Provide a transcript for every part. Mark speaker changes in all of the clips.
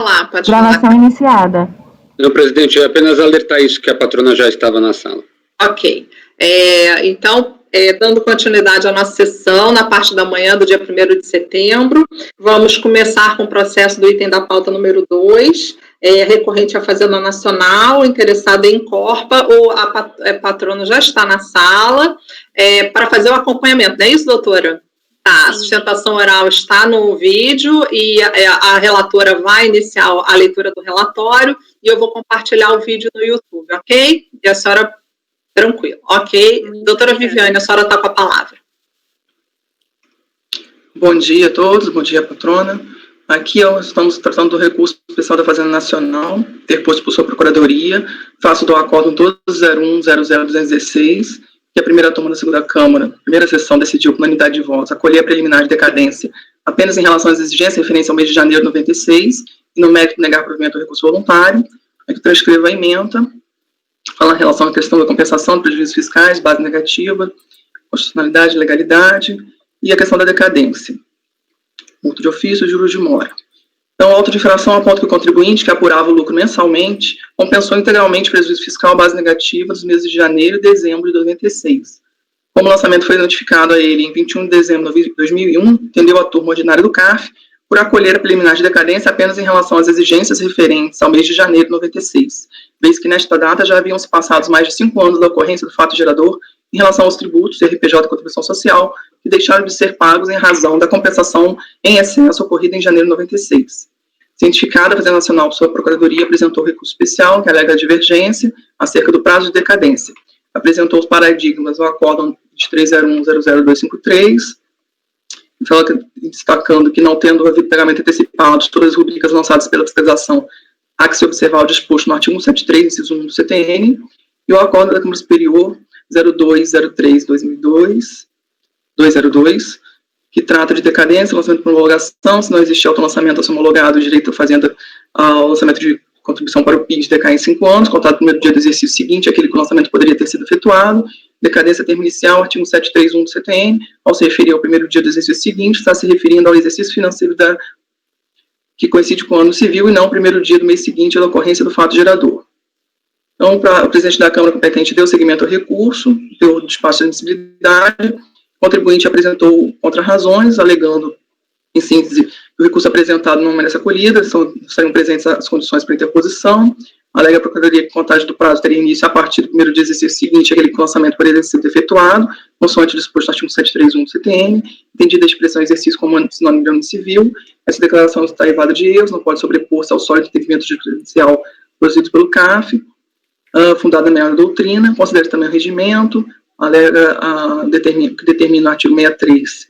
Speaker 1: falar, pode
Speaker 2: Gravação
Speaker 1: falar.
Speaker 2: iniciada.
Speaker 3: Não, presidente, eu apenas alertar isso, que a patrona já estava na sala.
Speaker 1: Ok. Então, dando continuidade à nossa sessão, na parte da manhã do dia 1º de setembro, vamos começar com o processo do item da pauta número 2, recorrente à Fazenda Nacional, interessada em Corpa, ou a patrona já está na sala, para fazer o acompanhamento, não é isso, doutora? Tá, a sustentação oral está no vídeo e a relatora vai iniciar a leitura do relatório e eu vou compartilhar o vídeo no YouTube, ok? E a senhora, tranquilo, ok? Doutora Viviane, a senhora está com a palavra.
Speaker 4: Bom dia a todos, bom dia, patrona. Aqui estamos tratando do recurso especial da Fazenda Nacional, interposto por sua Procuradoria, faço do acórdão 1201-00216, que a primeira turma da segunda Câmara, primeira sessão, decidiu, por unanimidade de votos, acolher a preliminar de decadência apenas em relação às exigências referentes ao mês de janeiro de 96, e no mérito de negar provimento ao recurso voluntário. Aqui transcrevo a ementa, fala em relação à questão da compensação de prejuízos fiscais, base negativa, constitucionalidade, legalidade, e a questão da decadência. Multa de ofício, juros de mora. Então, a auto de infração aponta que o contribuinte, que apurava o lucro mensalmente, compensou integralmente o prejuízo fiscal base negativa dos meses de janeiro e dezembro de 96. Como o lançamento foi notificado a ele em 21 de dezembro de 2001, entendeu a turma ordinária do CARF por acolher a preliminar de decadência apenas em relação às exigências referentes ao mês de janeiro de 96, vez que nesta data já haviam se passado mais de 5 anos da ocorrência do fato gerador em relação aos tributos, RPJ e contribuição social, que deixaram de ser pagos em razão da compensação em excesso ocorrida em janeiro de 96. Cientificada, a Fazenda Nacional, por sua Procuradoria, apresentou recurso especial, que alega a divergência acerca do prazo de decadência. Apresentou os paradigmas do acórdão de 301-00253, destacando que, não tendo havido pagamento antecipado de todas as rubricas lançadas pela fiscalização, há que se observar o disposto no artigo 173, inciso 1 do CTN, e o acórdão da Câmara Superior 0203-2002, que trata de decadência, lançamento por homologação, se não existir autolançamento homologado, o direito da Fazenda ao lançamento de contribuição para o PIS decai em 5 anos, contado no primeiro dia do exercício seguinte, aquele que o lançamento poderia ter sido efetuado, decadência termo inicial, artigo 731 do CTN, ao se referir ao primeiro dia do exercício seguinte, está se referindo ao exercício financeiro que coincide com o ano civil e não o primeiro dia do mês seguinte da ocorrência do fato gerador. Então, o presidente da Câmara competente deu seguimento ao recurso, deu despacho de admissibilidade, o contribuinte apresentou contra-razões, alegando, em síntese, que o recurso apresentado não merece acolhida, estariam presentes as condições para interposição, alega a Procuradoria que a contagem do prazo teria início a partir do primeiro dia do exercício seguinte, aquele que o lançamento poderia ter sido efetuado, consoante o disposto no artigo 731 do CTN, entendida a expressão exercício como sinônimo de ano civil, essa declaração está evada de erros, não pode sobrepor-se ao sólido entendimento judicial produzido pelo CAF, fundada na doutrina, considera também o regimento, alega que determina o artigo 63,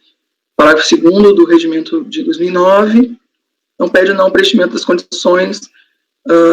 Speaker 4: parágrafo 2º do regimento de 2009, então pede não preenchimento das condições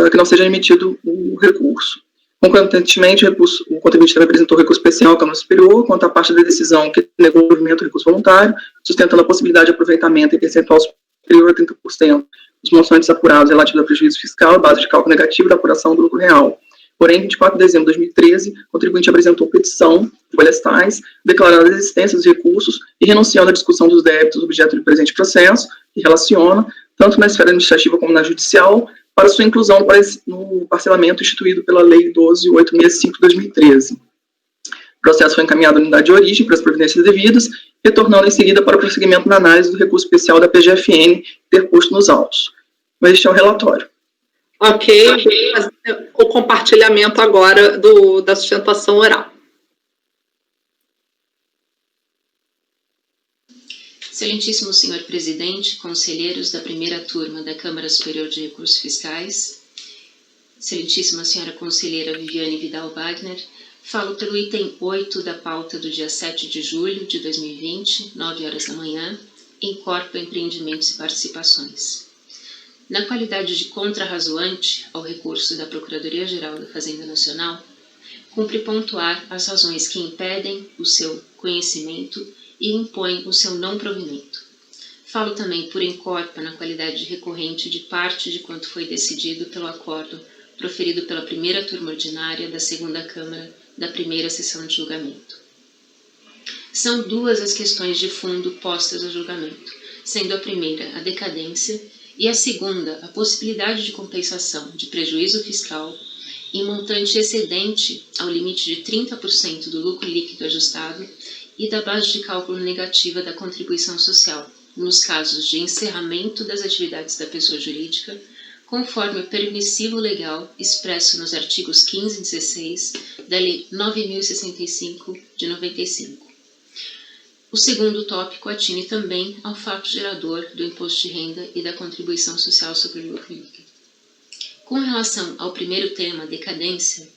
Speaker 4: que não seja emitido o recurso. Concomitantemente, o contribuinte também apresentou recurso especial à Câmara Superior quanto à parte da decisão que negou o provimento do recurso voluntário, sustentando a possibilidade de aproveitamento em percentual superior a 30% dos montantes apurados relativos ao prejuízo fiscal, base de cálculo negativo da apuração do lucro real. Porém, em 24 de dezembro de 2013, o contribuinte apresentou petição de folhas tais, declarando a existência dos recursos e renunciando à discussão dos débitos objeto do presente processo, que relaciona, tanto na esfera administrativa como na judicial, para sua inclusão no parcelamento instituído pela Lei 12.865 de 2013. O processo foi encaminhado à unidade de origem para as providências devidas, retornando em seguida para o prosseguimento na análise do recurso especial da PGFN interposto nos autos. Mas este é o relatório.
Speaker 1: Ok, o compartilhamento agora da sustentação oral.
Speaker 5: Excelentíssimo senhor presidente, conselheiros da primeira turma da Câmara Superior de Recursos Fiscais, excelentíssima senhora conselheira Viviane Vidal Wagner, falo pelo item 8 da pauta do dia 7 de julho de 2020, 9 horas da manhã, em Corpo Empreendimentos e Participações. Na qualidade de contrarrazoante ao recurso da Procuradoria-Geral da Fazenda Nacional, cumpre pontuar as razões que impedem o seu conhecimento e impõem o seu não provimento. Falo também por encorpa na qualidade de recorrente de parte de quanto foi decidido pelo acordo proferido pela primeira turma ordinária da segunda Câmara da primeira sessão de julgamento. São duas as questões de fundo postas ao julgamento, sendo a primeira a decadência e a segunda, a possibilidade de compensação de prejuízo fiscal em montante excedente ao limite de 30% do lucro líquido ajustado e da base de cálculo negativa da contribuição social, nos casos de encerramento das atividades da pessoa jurídica, conforme o permissivo legal expresso nos artigos 15 e 16 da Lei 9.065 de 95. O segundo tópico atine também ao fato gerador do imposto de renda e da contribuição social sobre o lucro líquido. Com relação ao primeiro tema, decadência,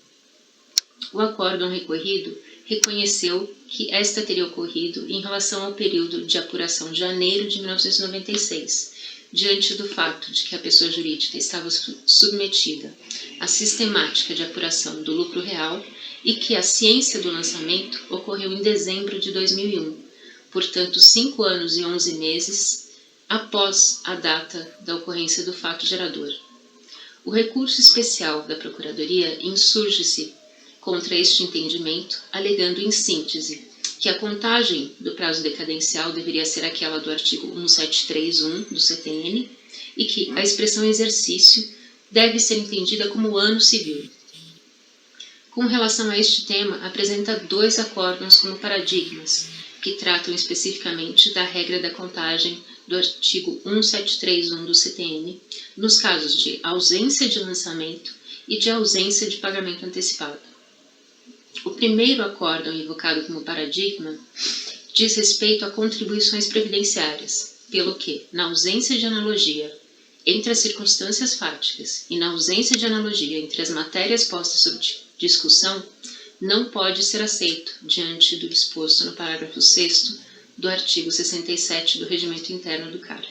Speaker 5: o acórdão recorrido reconheceu que esta teria ocorrido em relação ao período de apuração de janeiro de 1996, diante do fato de que a pessoa jurídica estava submetida à sistemática de apuração do lucro real e que a ciência do lançamento ocorreu em dezembro de 2001, portanto 5 anos e 11 meses após a data da ocorrência do fato gerador. O recurso especial da Procuradoria insurge-se contra este entendimento, alegando em síntese que a contagem do prazo decadencial deveria ser aquela do artigo 1731 do CTN e que a expressão exercício deve ser entendida como ano civil. Com relação a este tema, apresenta 2 acórdãos como paradigmas, que tratam especificamente da regra da contagem do artigo 1731 do CTN, nos casos de ausência de lançamento e de ausência de pagamento antecipado. O primeiro acórdão invocado como paradigma diz respeito a contribuições previdenciárias, pelo que, na ausência de analogia entre as circunstâncias fáticas e na ausência de analogia entre as matérias postas sob discussão, não pode ser aceito diante do disposto no parágrafo 6º do artigo 67 do Regimento Interno do CARF.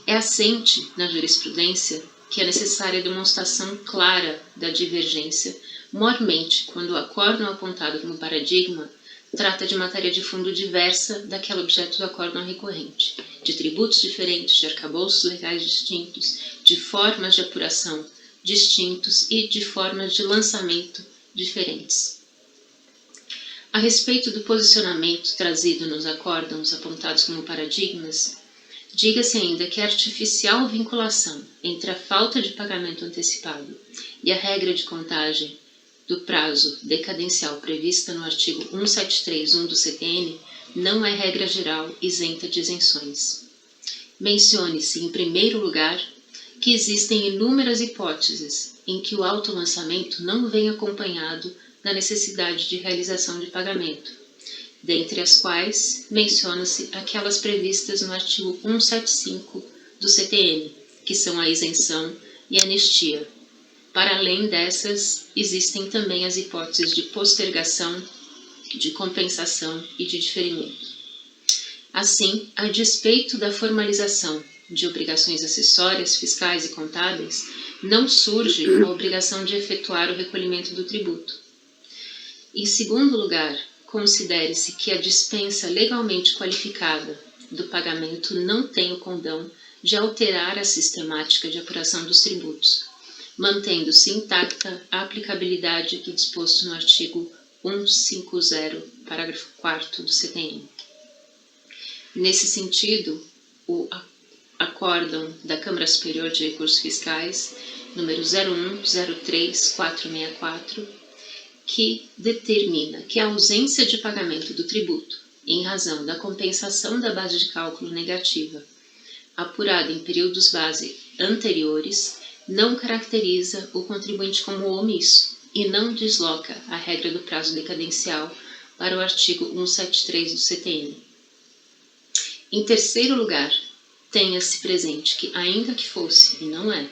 Speaker 5: É assente na jurisprudência que é necessária a demonstração clara da divergência, mormente quando o acórdão apontado como paradigma trata de matéria de fundo diversa daquela objeto do acórdão recorrente, de tributos diferentes, de arcabouços legais distintos, de formas de apuração distintos e de formas de lançamento diferentes. A respeito do posicionamento trazido nos acórdãos apontados como paradigmas, diga-se ainda que a artificial vinculação entre a falta de pagamento antecipado e a regra de contagem do prazo decadencial prevista no artigo 1731 do CTN não é regra geral isenta de isenções. Mencione-se, em primeiro lugar, que existem inúmeras hipóteses em que o autolançamento não vem acompanhado da necessidade de realização de pagamento, dentre as quais menciona-se aquelas previstas no artigo 175 do CTN, que são a isenção e a anistia. Para além dessas, existem também as hipóteses de postergação, de compensação e de diferimento. Assim, a despeito da formalização de obrigações acessórias, fiscais e contábeis, não surge a obrigação de efetuar o recolhimento do tributo. Em segundo lugar, considere-se que a dispensa legalmente qualificada do pagamento não tem o condão de alterar a sistemática de apuração dos tributos, mantendo-se intacta a aplicabilidade do disposto no artigo 150, parágrafo 4º do CTN. Nesse sentido, o acórdão da Câmara Superior de Recursos Fiscais, número 0103464, que determina que a ausência de pagamento do tributo, em razão da compensação da base de cálculo negativa, apurada em períodos base anteriores, não caracteriza o contribuinte como omisso e não desloca a regra do prazo decadencial para o artigo 173 do CTN. Em terceiro lugar, tenha-se presente que, ainda que fosse, e não é,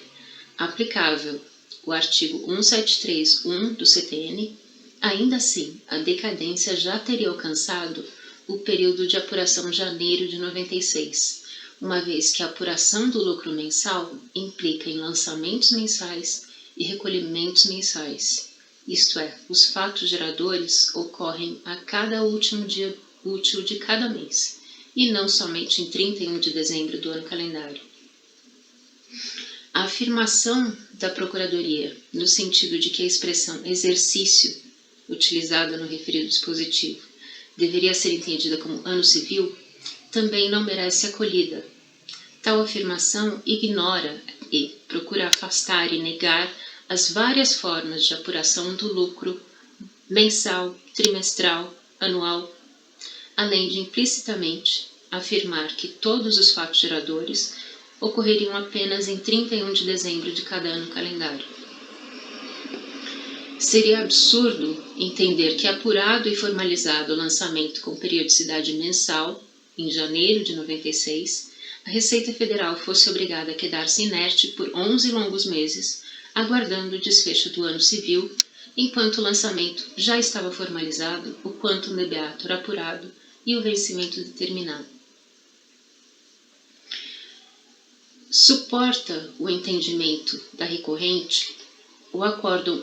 Speaker 5: aplicável o artigo 173.1 do CTN, ainda assim, a decadência já teria alcançado o período de apuração janeiro de 96, uma vez que a apuração do lucro mensal implica em lançamentos mensais e recolhimentos mensais. Isto é, os fatos geradores ocorrem a cada último dia útil de cada mês, e não somente em 31 de dezembro do ano calendário. A afirmação da Procuradoria, no sentido de que a expressão exercício, utilizada no referido dispositivo, deveria ser entendida como ano civil, também não merece acolhida, Tal afirmação ignora e procura afastar e negar as várias formas de apuração do lucro mensal, trimestral, anual, além de implicitamente afirmar que todos os fatos geradores ocorreriam apenas em 31 de dezembro de cada ano calendário. Seria absurdo entender que apurado e formalizado o lançamento com periodicidade mensal, em janeiro de 96, a Receita Federal fosse obrigada a quedar-se inerte por 11 longos meses, aguardando o desfecho do ano civil, enquanto o lançamento já estava formalizado, o quantum lebeatur apurado e o vencimento determinado. Suporta o entendimento da recorrente o Acórdão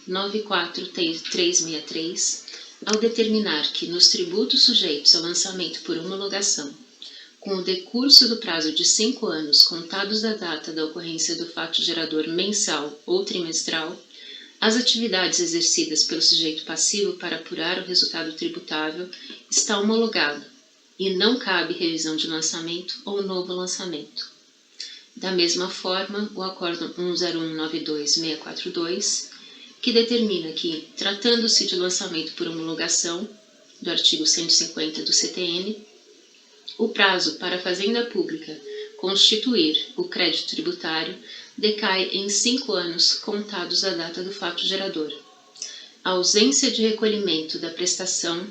Speaker 5: 101-94363, ao determinar que, nos tributos sujeitos ao lançamento por homologação, com o decurso do prazo de 5 anos contados da data da ocorrência do fato gerador mensal ou trimestral, as atividades exercidas pelo sujeito passivo para apurar o resultado tributável está homologado e não cabe revisão de lançamento ou novo lançamento. Da mesma forma, o Acórdão 101-92642, que determina que, tratando-se de lançamento por homologação, do artigo 150 do CTN, o prazo para a Fazenda Pública constituir o crédito tributário decai em 5 anos contados da data do fato gerador. A ausência de recolhimento da prestação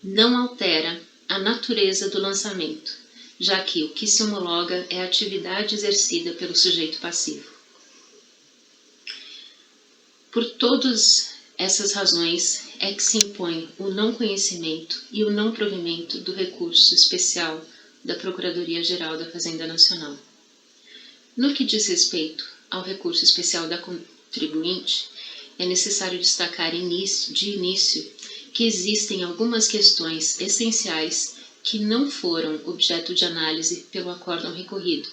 Speaker 5: não altera a natureza do lançamento, já que o que se homologa é a atividade exercida pelo sujeito passivo. Por todas essas razões é que se impõe o não conhecimento e o não provimento do recurso especial da Procuradoria-Geral da Fazenda Nacional. No que diz respeito ao recurso especial da contribuinte, é necessário destacar de início que existem algumas questões essenciais que não foram objeto de análise pelo acórdão recorrido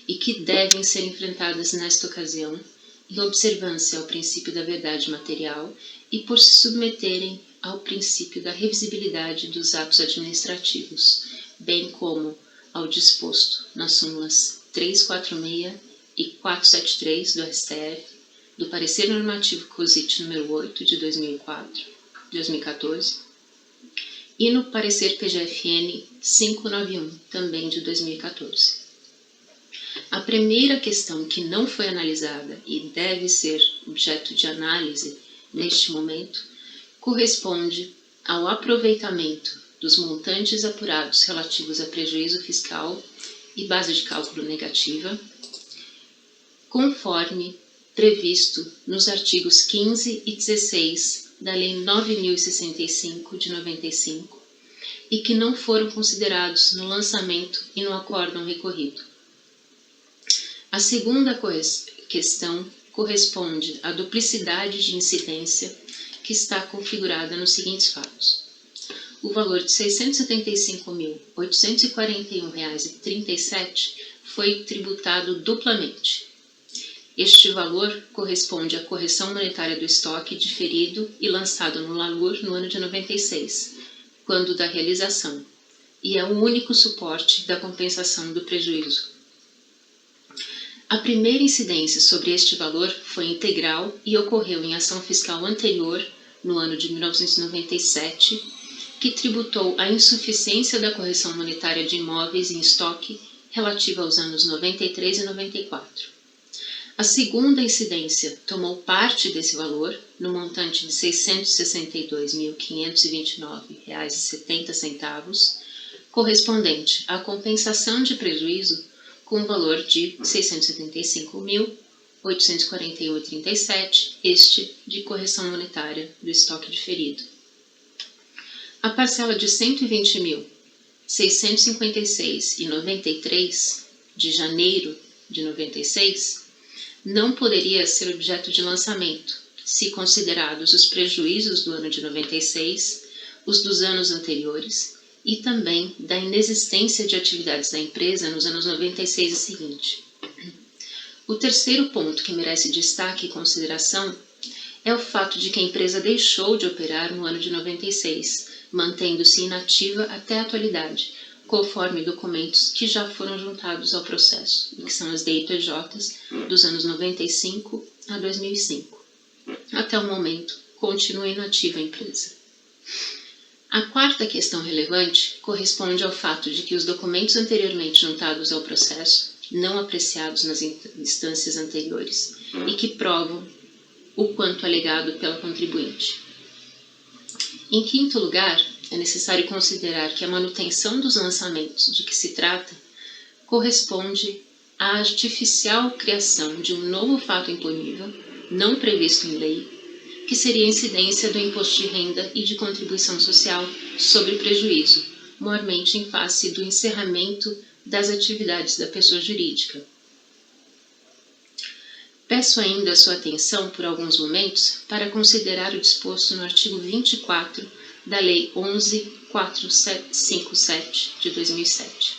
Speaker 5: e que devem ser enfrentadas nesta ocasião, em observância ao princípio da verdade material e por se submeterem ao princípio da revisibilidade dos atos administrativos, bem como ao disposto nas súmulas 346 e 473 do STF, do Parecer Normativo COSIT número 8 de 2014, e no parecer PGFN 591, também de 2014. A primeira questão que não foi analisada e deve ser objeto de análise neste momento corresponde ao aproveitamento dos montantes apurados relativos a prejuízo fiscal e base de cálculo negativa, conforme previsto nos artigos 15 e 16 da Lei 9.065 de 95 e que não foram considerados no lançamento e no acórdão recorrido. A segunda questão corresponde à duplicidade de incidência que está configurada nos seguintes fatos. O valor de R$ 675.841,37 foi tributado duplamente. Este valor corresponde à correção monetária do estoque diferido e lançado no LALUR no ano de 96, quando da realização, e é o único suporte da compensação do prejuízo. A primeira incidência sobre este valor foi integral e ocorreu em ação fiscal anterior, no ano de 1997, que tributou a insuficiência da correção monetária de imóveis em estoque relativa aos anos 93 e 94. A segunda incidência tomou parte desse valor, no montante de R$ 662.529,70, correspondente à compensação de prejuízo com o valor de R$ 675.841,37, este de correção monetária do estoque diferido. A parcela de R$ 120.656,93 de janeiro de 96 não poderia ser objeto de lançamento, se considerados os prejuízos do ano de 96, os dos anos anteriores e também da inexistência de atividades da empresa nos anos 96 e seguinte. O terceiro ponto que merece destaque e consideração é o fato de que a empresa deixou de operar no ano de 96, mantendo-se inativa até a atualidade, conforme documentos que já foram juntados ao processo, que são as DIPJs dos anos 95 a 2005. Até o momento, continua inativa a empresa. A quarta questão relevante corresponde ao fato de que os documentos anteriormente juntados ao processo, não apreciados nas instâncias anteriores, e que provam o quanto alegado pela contribuinte. Em quinto lugar, é necessário considerar que a manutenção dos lançamentos de que se trata corresponde à artificial criação de um novo fato imponível, não previsto em lei, que seria a incidência do imposto de renda e de contribuição social sobre prejuízo, mormente em face do encerramento das atividades da pessoa jurídica. Peço ainda a sua atenção por alguns momentos para considerar o disposto no artigo 24 da Lei 11.457 de 2007.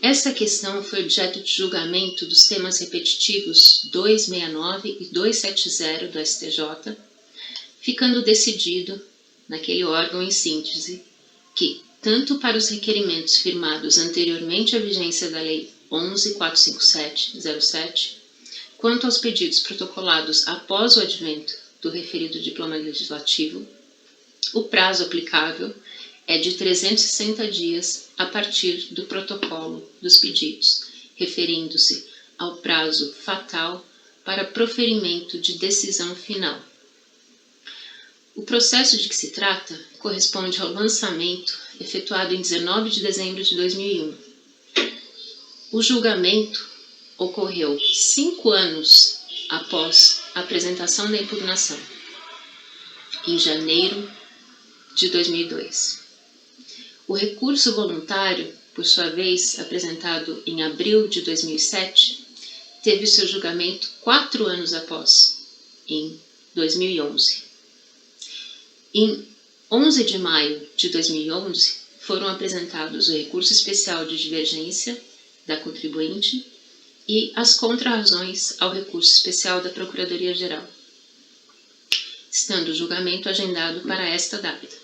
Speaker 5: Essa questão foi objeto de julgamento dos temas repetitivos 269 e 270 do STJ, ficando decidido, naquele órgão em síntese, que, tanto para os requerimentos firmados anteriormente à vigência da Lei 11.457/07, quanto aos pedidos protocolados após o advento do referido diploma legislativo, o prazo aplicável é de 360 dias a partir do protocolo dos pedidos, referindo-se ao prazo fatal para proferimento de decisão final. O processo de que se trata corresponde ao lançamento efetuado em 19 de dezembro de 2001. O julgamento ocorreu 5 anos após a apresentação da impugnação, em janeiro de 2002. O recurso voluntário, por sua vez, apresentado em abril de 2007, teve seu julgamento 4 anos após, em 2011. Em 11 de maio de 2011, foram apresentados o recurso especial de divergência da contribuinte e as contrarrazões ao recurso especial da Procuradoria-Geral, estando o julgamento agendado para esta data.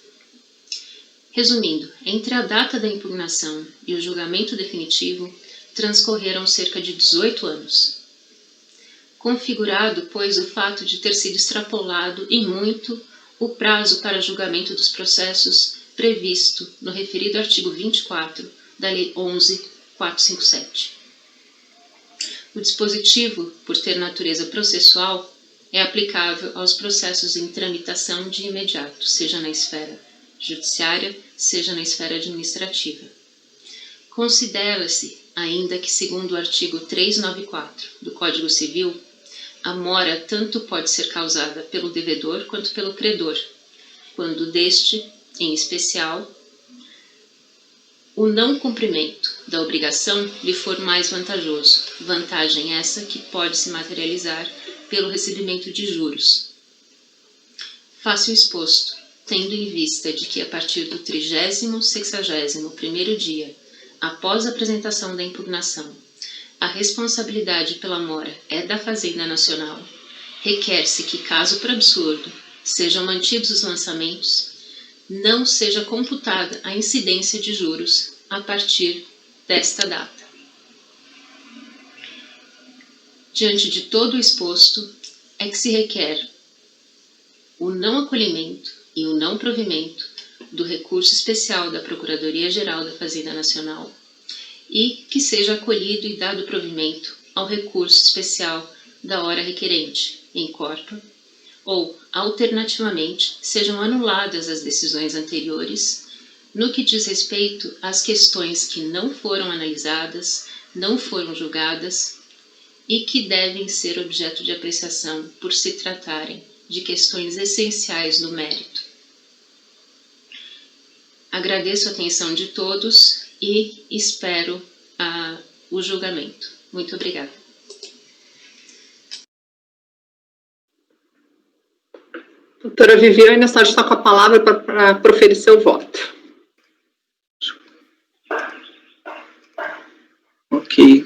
Speaker 5: Resumindo, entre a data da impugnação e o julgamento definitivo, transcorreram cerca de 18 anos. Configurado, pois, o fato de ter sido extrapolado e muito o prazo para julgamento dos processos previsto no referido artigo 24 da Lei 11.457. O dispositivo, por ter natureza processual, é aplicável aos processos em tramitação de imediato, seja na esfera judiciária, seja na esfera administrativa. Considera-se ainda que, segundo o artigo 394 do Código Civil, a mora tanto pode ser causada pelo devedor quanto pelo credor, quando deste, em especial, o não cumprimento da obrigação lhe for mais vantajoso, vantagem essa que pode se materializar pelo recebimento de juros. Faço o exposto, tendo em vista de que a partir do 30º/61º dia, após a apresentação da impugnação, a responsabilidade pela mora é da Fazenda Nacional, requer-se que, caso por absurdo, sejam mantidos os lançamentos, não seja computada a incidência de juros a partir desta data. Diante de todo o exposto, é que se requer o não acolhimento e o não provimento do recurso especial da Procuradoria-Geral da Fazenda Nacional e que seja acolhido e dado provimento ao recurso especial da hora requerente, em corpo, ou, alternativamente, sejam anuladas as decisões anteriores no que diz respeito às questões que não foram analisadas, não foram julgadas e que devem ser objeto de apreciação por se tratarem de questões essenciais do mérito. Agradeço a atenção de todos e espero o julgamento. Muito obrigada.
Speaker 1: Doutora Viviane, a senhora está com a palavra para proferir seu voto.
Speaker 4: Ok.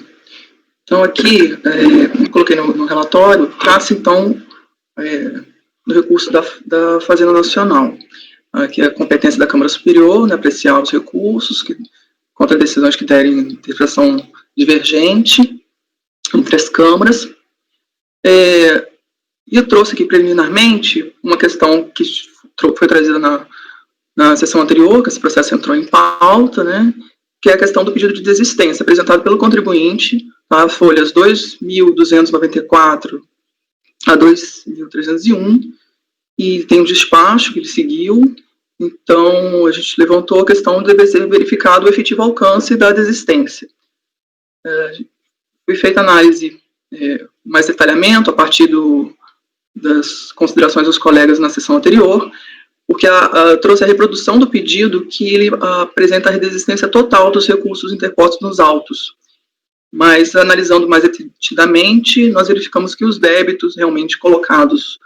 Speaker 4: Então, aqui, como coloquei no relatório, trata-se, então, do recurso da Fazenda Nacional, que é a competência da Câmara Superior, né, apreciar os recursos que contra decisões que derem interpretação divergente entre as câmaras. E eu trouxe aqui preliminarmente uma questão que foi trazida na sessão anterior, que esse processo entrou em pauta, né, que é a questão do pedido de desistência, apresentado pelo contribuinte, tá, folhas 2.294 a 2.301, e tem um despacho que ele seguiu. Então, a gente levantou a questão de dever ser verificado o efetivo alcance da desistência. Foi feita análise, mais detalhamento, a partir das considerações dos colegas na sessão anterior, porque trouxe a reprodução do pedido que ele apresenta a desistência total dos recursos interpostos nos autos. Mas, analisando mais detidamente, nós verificamos que os débitos realmente colocados,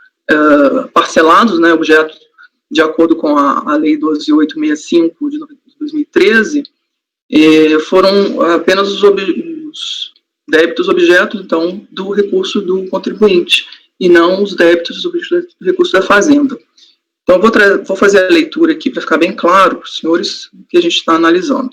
Speaker 4: parcelados, né, objetos de acordo com a Lei 12.865 de 2013, foram apenas os débitos objetos, então, do recurso do contribuinte, e não os débitos objetos do recurso da Fazenda. Então, vou fazer a leitura aqui para ficar bem claro para os senhores o que a gente está analisando.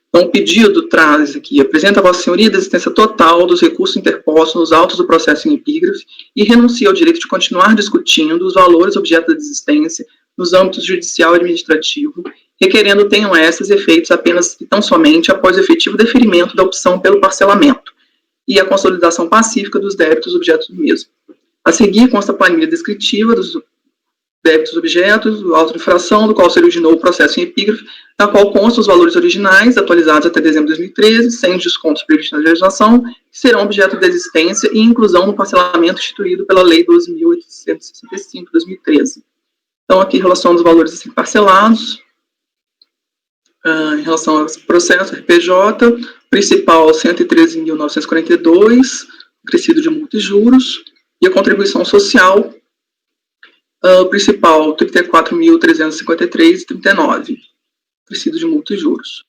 Speaker 4: Então, o pedido traz aqui: apresenta a Vossa Senhoria a desistência total dos recursos interpostos nos autos do processo em epígrafe e renuncia ao direito de continuar discutindo os valores objeto da desistência nos âmbitos judicial e administrativo, requerendo tenham esses efeitos apenas e tão somente após o efetivo deferimento da opção pelo parcelamento e a consolidação pacífica dos débitos objetos do mesmo. A seguir, consta a planilha descritiva dos débitos objetos, do auto de infração, do qual se originou o processo em epígrafe, na qual constam os valores originais, atualizados até dezembro de 2013, sem os descontos previstos na legislação, que serão objeto de desistência e inclusão no parcelamento instituído pela Lei 12.865 de 2013. Então, aqui, em relação aos valores assim parcelados, em relação ao processo RPJ, principal 113.942, crescido de multa e juros, e a contribuição social, principal 34.353,39, crescido de multa e juros.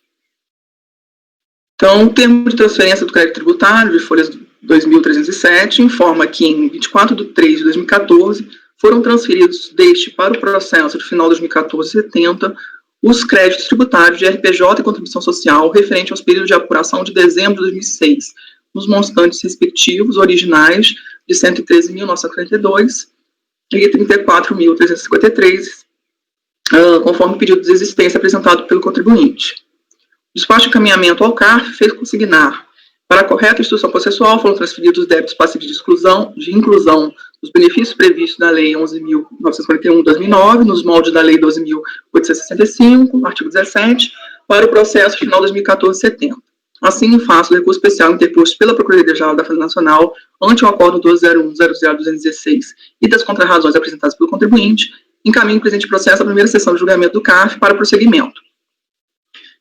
Speaker 4: Então, o termo de transferência do crédito tributário, de folhas 2.307, informa que em 24 de 3 de 2014 foram transferidos deste para o processo de final de 2014-70 os créditos tributários de RPJ e contribuição social referente aos períodos de apuração de dezembro de 2006, nos montantes respectivos originais de 113.942 e 34.353, conforme o pedido de desistência apresentado pelo contribuinte. O despacho de encaminhamento ao CARF fez consignar: para a correta instrução processual, foram transferidos os débitos passivos de inclusão dos benefícios previstos na Lei 11.941 de 2009, nos moldes da Lei 12.865, artigo 17, para o processo final 2014-70. Assim, em face do recurso especial interposto pela Procuradoria-Geral da Fazenda Nacional ante o Acórdão 12.01.00.216 e das contrarrazões apresentadas pelo contribuinte, encaminho o presente processo à primeira sessão de julgamento do CARF para prosseguimento.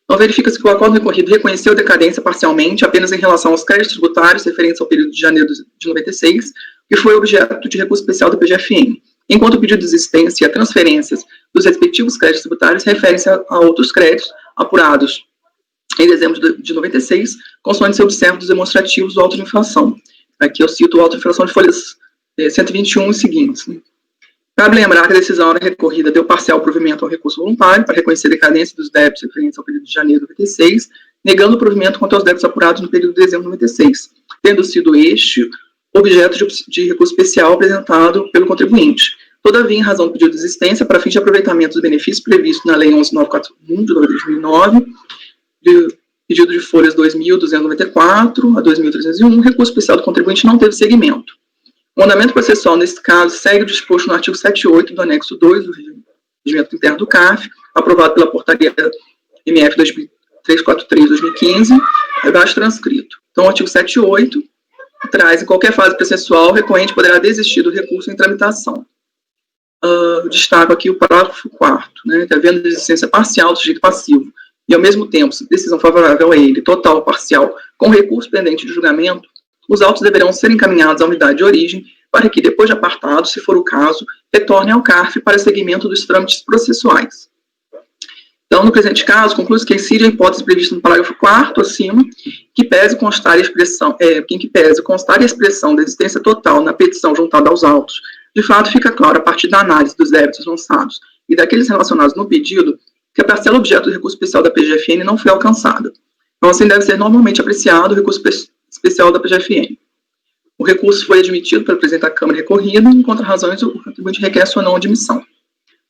Speaker 4: Então, verifica-se que o acordo recorrido reconheceu decadência parcialmente apenas em relação aos créditos tributários referentes ao período de janeiro de 96, que foi objeto de recurso especial do PGFN, enquanto o pedido de desistência e a transferências dos respectivos créditos tributários referem-se a outros créditos apurados em dezembro de 96, consoante se observa dos demonstrativos do auto de infração. Aqui eu cito o auto de infração de folhas 121 e seguintes. Cabe lembrar que a decisão era recorrida deu parcial provimento ao recurso voluntário para reconhecer a decadência dos débitos referentes ao período de janeiro de 96, negando o provimento quanto aos débitos apurados no período de dezembro de 96, tendo sido este objeto de recurso especial apresentado pelo contribuinte. Todavia, em razão do pedido de desistência, para fins de aproveitamento dos benefícios previstos na Lei 11.941 de 2009, pedido de folhas 2.294 a 2.301, recurso especial do contribuinte não teve seguimento. O andamento processual, nesse caso, segue o disposto no artigo 78 do anexo 2 do Regimento Interno do CARF, aprovado pela portaria MF 343/2015, abaixo transcrito. Então, o artigo 78 traz, em qualquer fase processual, o recorrente poderá desistir do recurso em tramitação. Destaco aqui o parágrafo 4º, né, que havendo desistência parcial do sujeito passivo, e, ao mesmo tempo, decisão favorável a ele, total ou parcial, com recurso pendente de julgamento, os autos deverão ser encaminhados à unidade de origem para que, depois de apartado, se for o caso, retornem ao CARF para seguimento dos trâmites processuais. Então, no presente caso, conclui-se que incide a hipótese prevista no parágrafo 4º acima, que pese constar a expressão, constar a expressão da existência total na petição juntada aos autos. De fato, fica claro, a partir da análise dos débitos lançados e daqueles relacionados no pedido, que a parcela objeto do recurso especial da PGFN não foi alcançada. Então, assim, deve ser normalmente apreciado o recurso especial da PGFN. O recurso foi admitido pelo presidente da Câmara recorrido, em contra-razões, o contribuinte requer sua não admissão.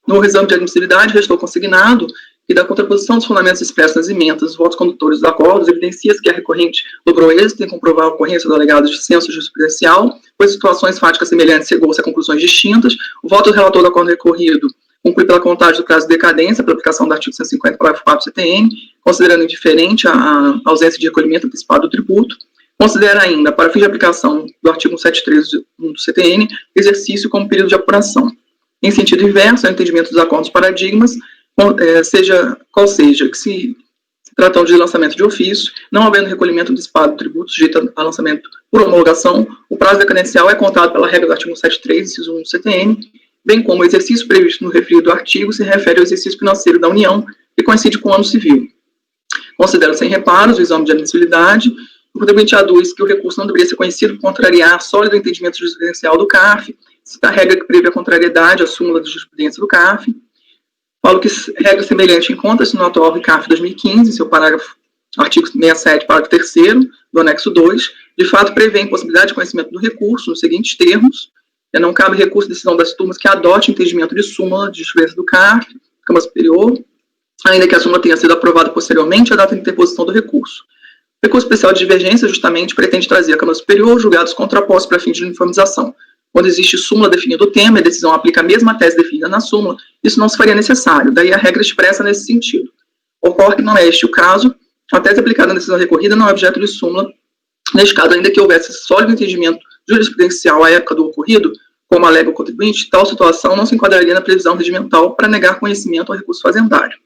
Speaker 4: No exame de admissibilidade, restou consignado que, da contraposição dos fundamentos expressos nas emendas, os votos condutores dos acordos, evidencia que a recorrente logrou êxito em comprovar a ocorrência do alegado dissenso jurisprudencial, pois situações fáticas semelhantes chegou-se a conclusões distintas. O voto do relator do acordo recorrido conclui pela contagem do prazo de decadência, pela aplicação do artigo 150, parágrafo 4 do CTN, considerando indiferente a ausência de recolhimento antecipado do tributo. Considera ainda, para fim de aplicação do artigo 173 do CTN, exercício como período de apuração. Em sentido inverso, ao entendimento dos acordos paradigmas, qual seja, que se tratando de lançamento de ofício, não havendo recolhimento antecipado do tributo sujeito a lançamento por homologação, o prazo decadencial é contado pela regra do artigo 173, inciso 1 do CTN, bem como o exercício previsto no referido artigo se refere ao exercício financeiro da União, que coincide com o ano civil. Considera sem reparos o exame de admissibilidade. O contribuinte aduz que o recurso não deveria ser conhecido por contrariar sólido entendimento jurisprudencial do CARF, cita a regra que prevê a contrariedade à súmula de jurisprudência do CARF. Falo que regra semelhante encontra-se no atual CARF 2015, seu artigo 67, parágrafo 3º, do anexo 2, de fato prevê a impossibilidade de conhecimento do recurso nos seguintes termos: não cabe recurso de decisão das turmas que adote entendimento de súmula de jurisprudência do CARF, Câmara Superior, ainda que a súmula tenha sido aprovada posteriormente à data de interposição do recurso. O recurso especial de divergência justamente pretende trazer à Câmara Superior julgados contrapostos para fins de uniformização. Quando existe súmula definindo o tema e a decisão aplica a mesma tese definida na súmula, isso não se faria necessário, daí a regra expressa nesse sentido. Ocorre que não é este o caso, a tese aplicada na decisão recorrida não é objeto de súmula, neste caso, ainda que houvesse sólido entendimento jurisprudencial à época do ocorrido, como alega o contribuinte, tal situação não se enquadraria na previsão regimental para negar conhecimento ao recurso fazendário.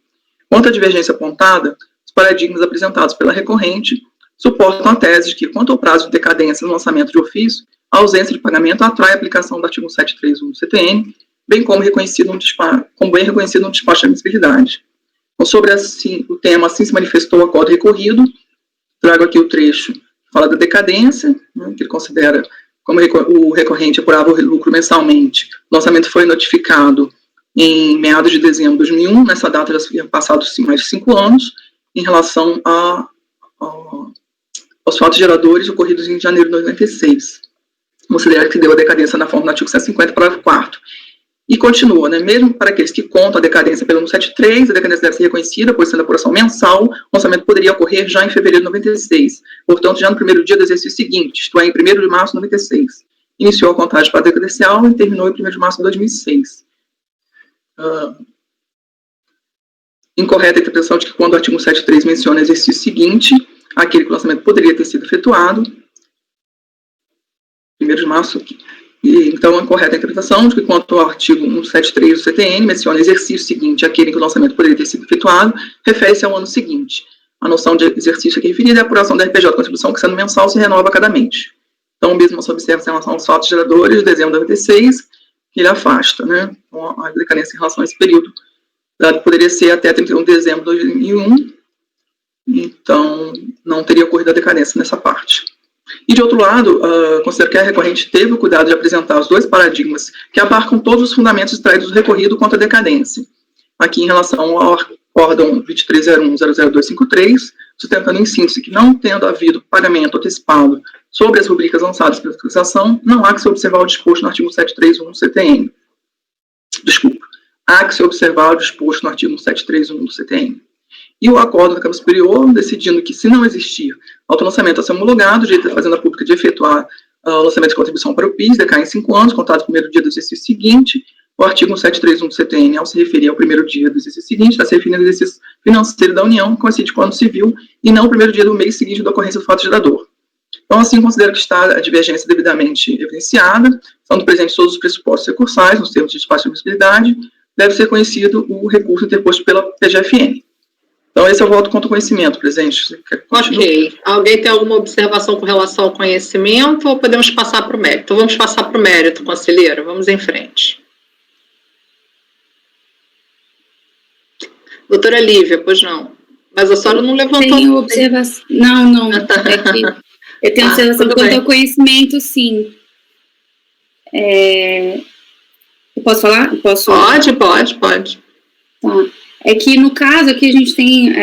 Speaker 4: Quanto à divergência apontada, os paradigmas apresentados pela recorrente suportam a tese de que, quanto ao prazo de decadência no lançamento de ofício, a ausência de pagamento atrai a aplicação do artigo 731 do CTN, bem como bem reconhecido no despacho de admissibilidade. Então, sobre o tema, assim se manifestou o acordo recorrido, trago aqui o trecho que fala da decadência, né, que ele considera, como o recorrente apurava o lucro mensalmente, o lançamento foi notificado em meados de dezembro de 2001, nessa data já tinha passado mais de 5 anos, em relação aos fatos geradores ocorridos em janeiro de 96. Considera que deu a decadência na forma do artigo 150, parágrafo 4º. E continua, né, mesmo para aqueles que contam a decadência pelo 173, a decadência deve ser reconhecida, pois sendo a apuração mensal, o lançamento poderia ocorrer já em fevereiro de 96, portanto, já no primeiro dia do exercício seguinte, isto é, em 1º de março de 96. Iniciou a contagem para a decadencial e terminou em 1º de março de 2006. Incorreta a interpretação de que quando o artigo 173 menciona o exercício seguinte, aquele que o lançamento poderia ter sido efetuado, 1º de março, então, a correta interpretação de que, quanto ao artigo 173 do CTN, menciona o exercício seguinte, aquele em que o lançamento poderia ter sido efetuado, refere-se ao ano seguinte. A noção de exercício aqui referida é a apuração da RPJ de contribuição, que sendo mensal, se renova a cada mês. Então, mesmo se observa em relação aos fatos geradores de dezembro de 96, que ele afasta, né? Então, a decadência em relação a esse período poderia ser até 31 de dezembro de 2001, então, não teria ocorrido a decadência nessa parte. E, de outro lado, considero que a recorrente teve o cuidado de apresentar os dois paradigmas que abarcam todos os fundamentos extraídos do recorrido contra a decadência. Aqui, em relação ao acórdão 2301-00253, sustentando em síntese que, não tendo havido pagamento antecipado sobre as rubricas lançadas pela fiscalização, não há que se observar o disposto no artigo 731 do CTN. Desculpa. Há que se observar o disposto no artigo 731 do CTN. E o acordo da Câmara Superior, decidindo que, se não existir autolançamento a ser homologado, o direito da Fazenda Pública de efetuar o lançamento de contribuição para o PIS decai em 5 anos, contado no primeiro dia do exercício seguinte. O artigo 731 do CTN, ao se referir ao primeiro dia do exercício seguinte, está se referindo ao exercício financeiro da União, que coincide com o ano civil, e não o primeiro dia do mês seguinte da ocorrência do fato gerador. Então, assim, considero que está a divergência devidamente evidenciada, sendo presentes todos os pressupostos recursais, nos termos de despacho de admissibilidade, deve ser conhecido o recurso interposto pela PGFN. Então, esse é o voto contra o conhecimento, presidente.
Speaker 1: Ok. Alguém tem alguma observação com relação ao conhecimento ou podemos passar para o mérito? Então, vamos passar para o mérito, conselheiro. Vamos em frente. Doutora Lívia, pois não. Mas a senhora não levantou...
Speaker 2: Tenho observação... Não. É que eu tenho observação quanto ao conhecimento, sim. Eu posso falar?
Speaker 1: Pode.
Speaker 2: Tá. é que, no caso, aqui a gente tem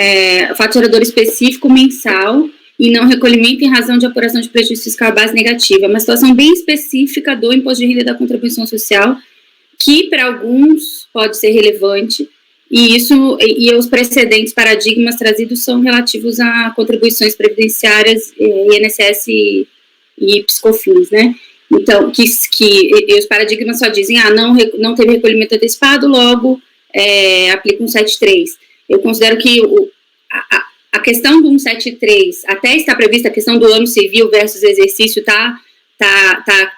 Speaker 2: fato gerador específico mensal e não recolhimento em razão de apuração de prejuízo fiscal à base negativa. É uma situação bem específica do imposto de renda e da contribuição social, que para alguns pode ser relevante, e os precedentes paradigmas trazidos são relativos a contribuições previdenciárias, INSS e Piscofins, né? Então, que os paradigmas só dizem, não teve recolhimento antecipado, logo aplica um 173. Eu considero que a questão do 173, até está prevista a questão do ano civil versus exercício, está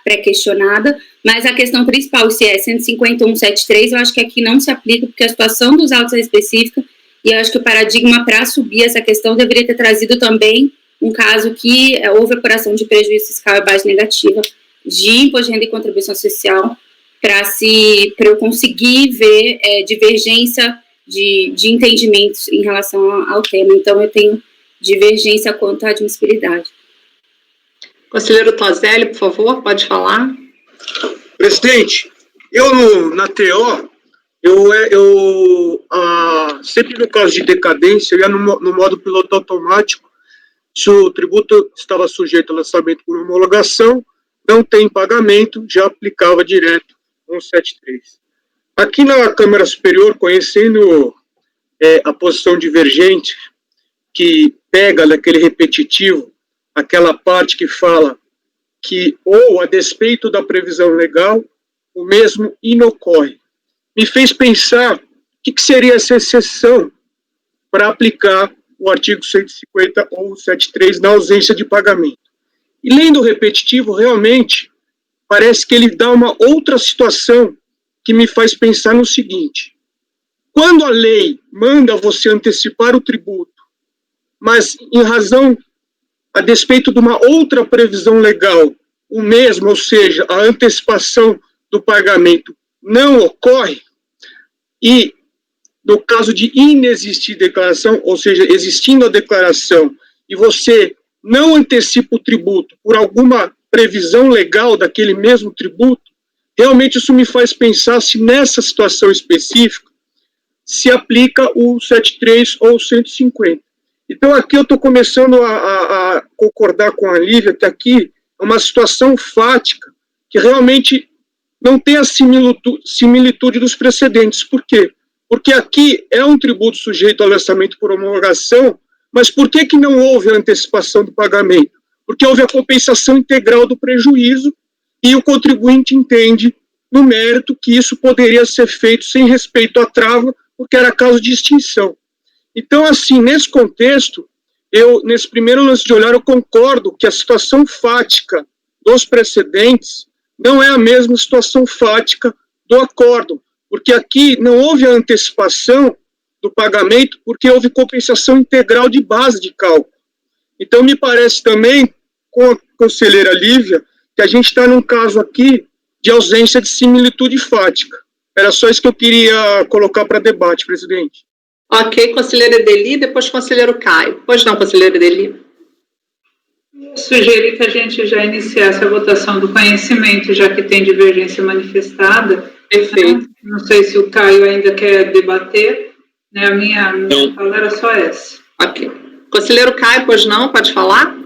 Speaker 2: pré-questionada, mas a questão principal, se é 151.73, eu acho que aqui não se aplica, porque a situação dos autos é específica, e eu acho que o paradigma para subir essa questão deveria ter trazido também um caso que houve apuração de prejuízo fiscal à base negativa de imposto de renda e contribuição social, para eu conseguir ver divergência de entendimentos em relação ao tema. Então, eu tenho divergência quanto à admissibilidade.
Speaker 1: Conselheiro Tozelli, por favor, pode falar.
Speaker 6: Presidente, na TO, sempre no caso de decadência, eu ia no modo piloto automático. Se o tributo estava sujeito a lançamento por homologação, não tem pagamento, já aplicava direto 173. Aqui na Câmara Superior, conhecendo a posição divergente, que pega naquele repetitivo, aquela parte que fala que, ou a despeito da previsão legal, o mesmo inocorre, me fez pensar o que seria essa exceção para aplicar o artigo 150 ou 73 na ausência de pagamento. E lendo o repetitivo, realmente, parece que ele dá uma outra situação que me faz pensar no seguinte: quando a lei manda você antecipar o tributo, mas em razão, a despeito de uma outra previsão legal, o mesmo, ou seja, a antecipação do pagamento não ocorre, e no caso de inexistir declaração, ou seja, existindo a declaração, e você não antecipa o tributo por alguma previsão legal daquele mesmo tributo, realmente isso me faz pensar se nessa situação específica se aplica o 73 ou o 150. Então aqui eu estou começando a concordar com a Lívia, que aqui é uma situação fática, que realmente não tem a similitude dos precedentes. Por quê? Porque aqui é um tributo sujeito ao lançamento por homologação, mas por que não houve a antecipação do pagamento? Porque houve a compensação integral do prejuízo e o contribuinte entende, no mérito, que isso poderia ser feito sem respeito à trava, porque era caso de extinção. Então, assim, nesse contexto, nesse primeiro lance de olhar, eu concordo que a situação fática dos precedentes não é a mesma situação fática do acórdão, porque aqui não houve a antecipação do pagamento, porque houve compensação integral de base de cálculo. Então, me parece também, com a conselheira Lívia, que a gente está num caso aqui de ausência de similitude fática. Era só isso que eu queria colocar para debate, presidente.
Speaker 1: Ok, conselheira Edeli, depois conselheiro Caio. Pois não, conselheira Edeli.
Speaker 7: Sugeri que a gente já iniciasse a votação do conhecimento, já que tem divergência manifestada.
Speaker 1: Perfeito.
Speaker 7: Não sei se o Caio ainda quer debater, né? A minha fala era só essa.
Speaker 1: Ok. Conselheiro Caio, pois não, pode falar?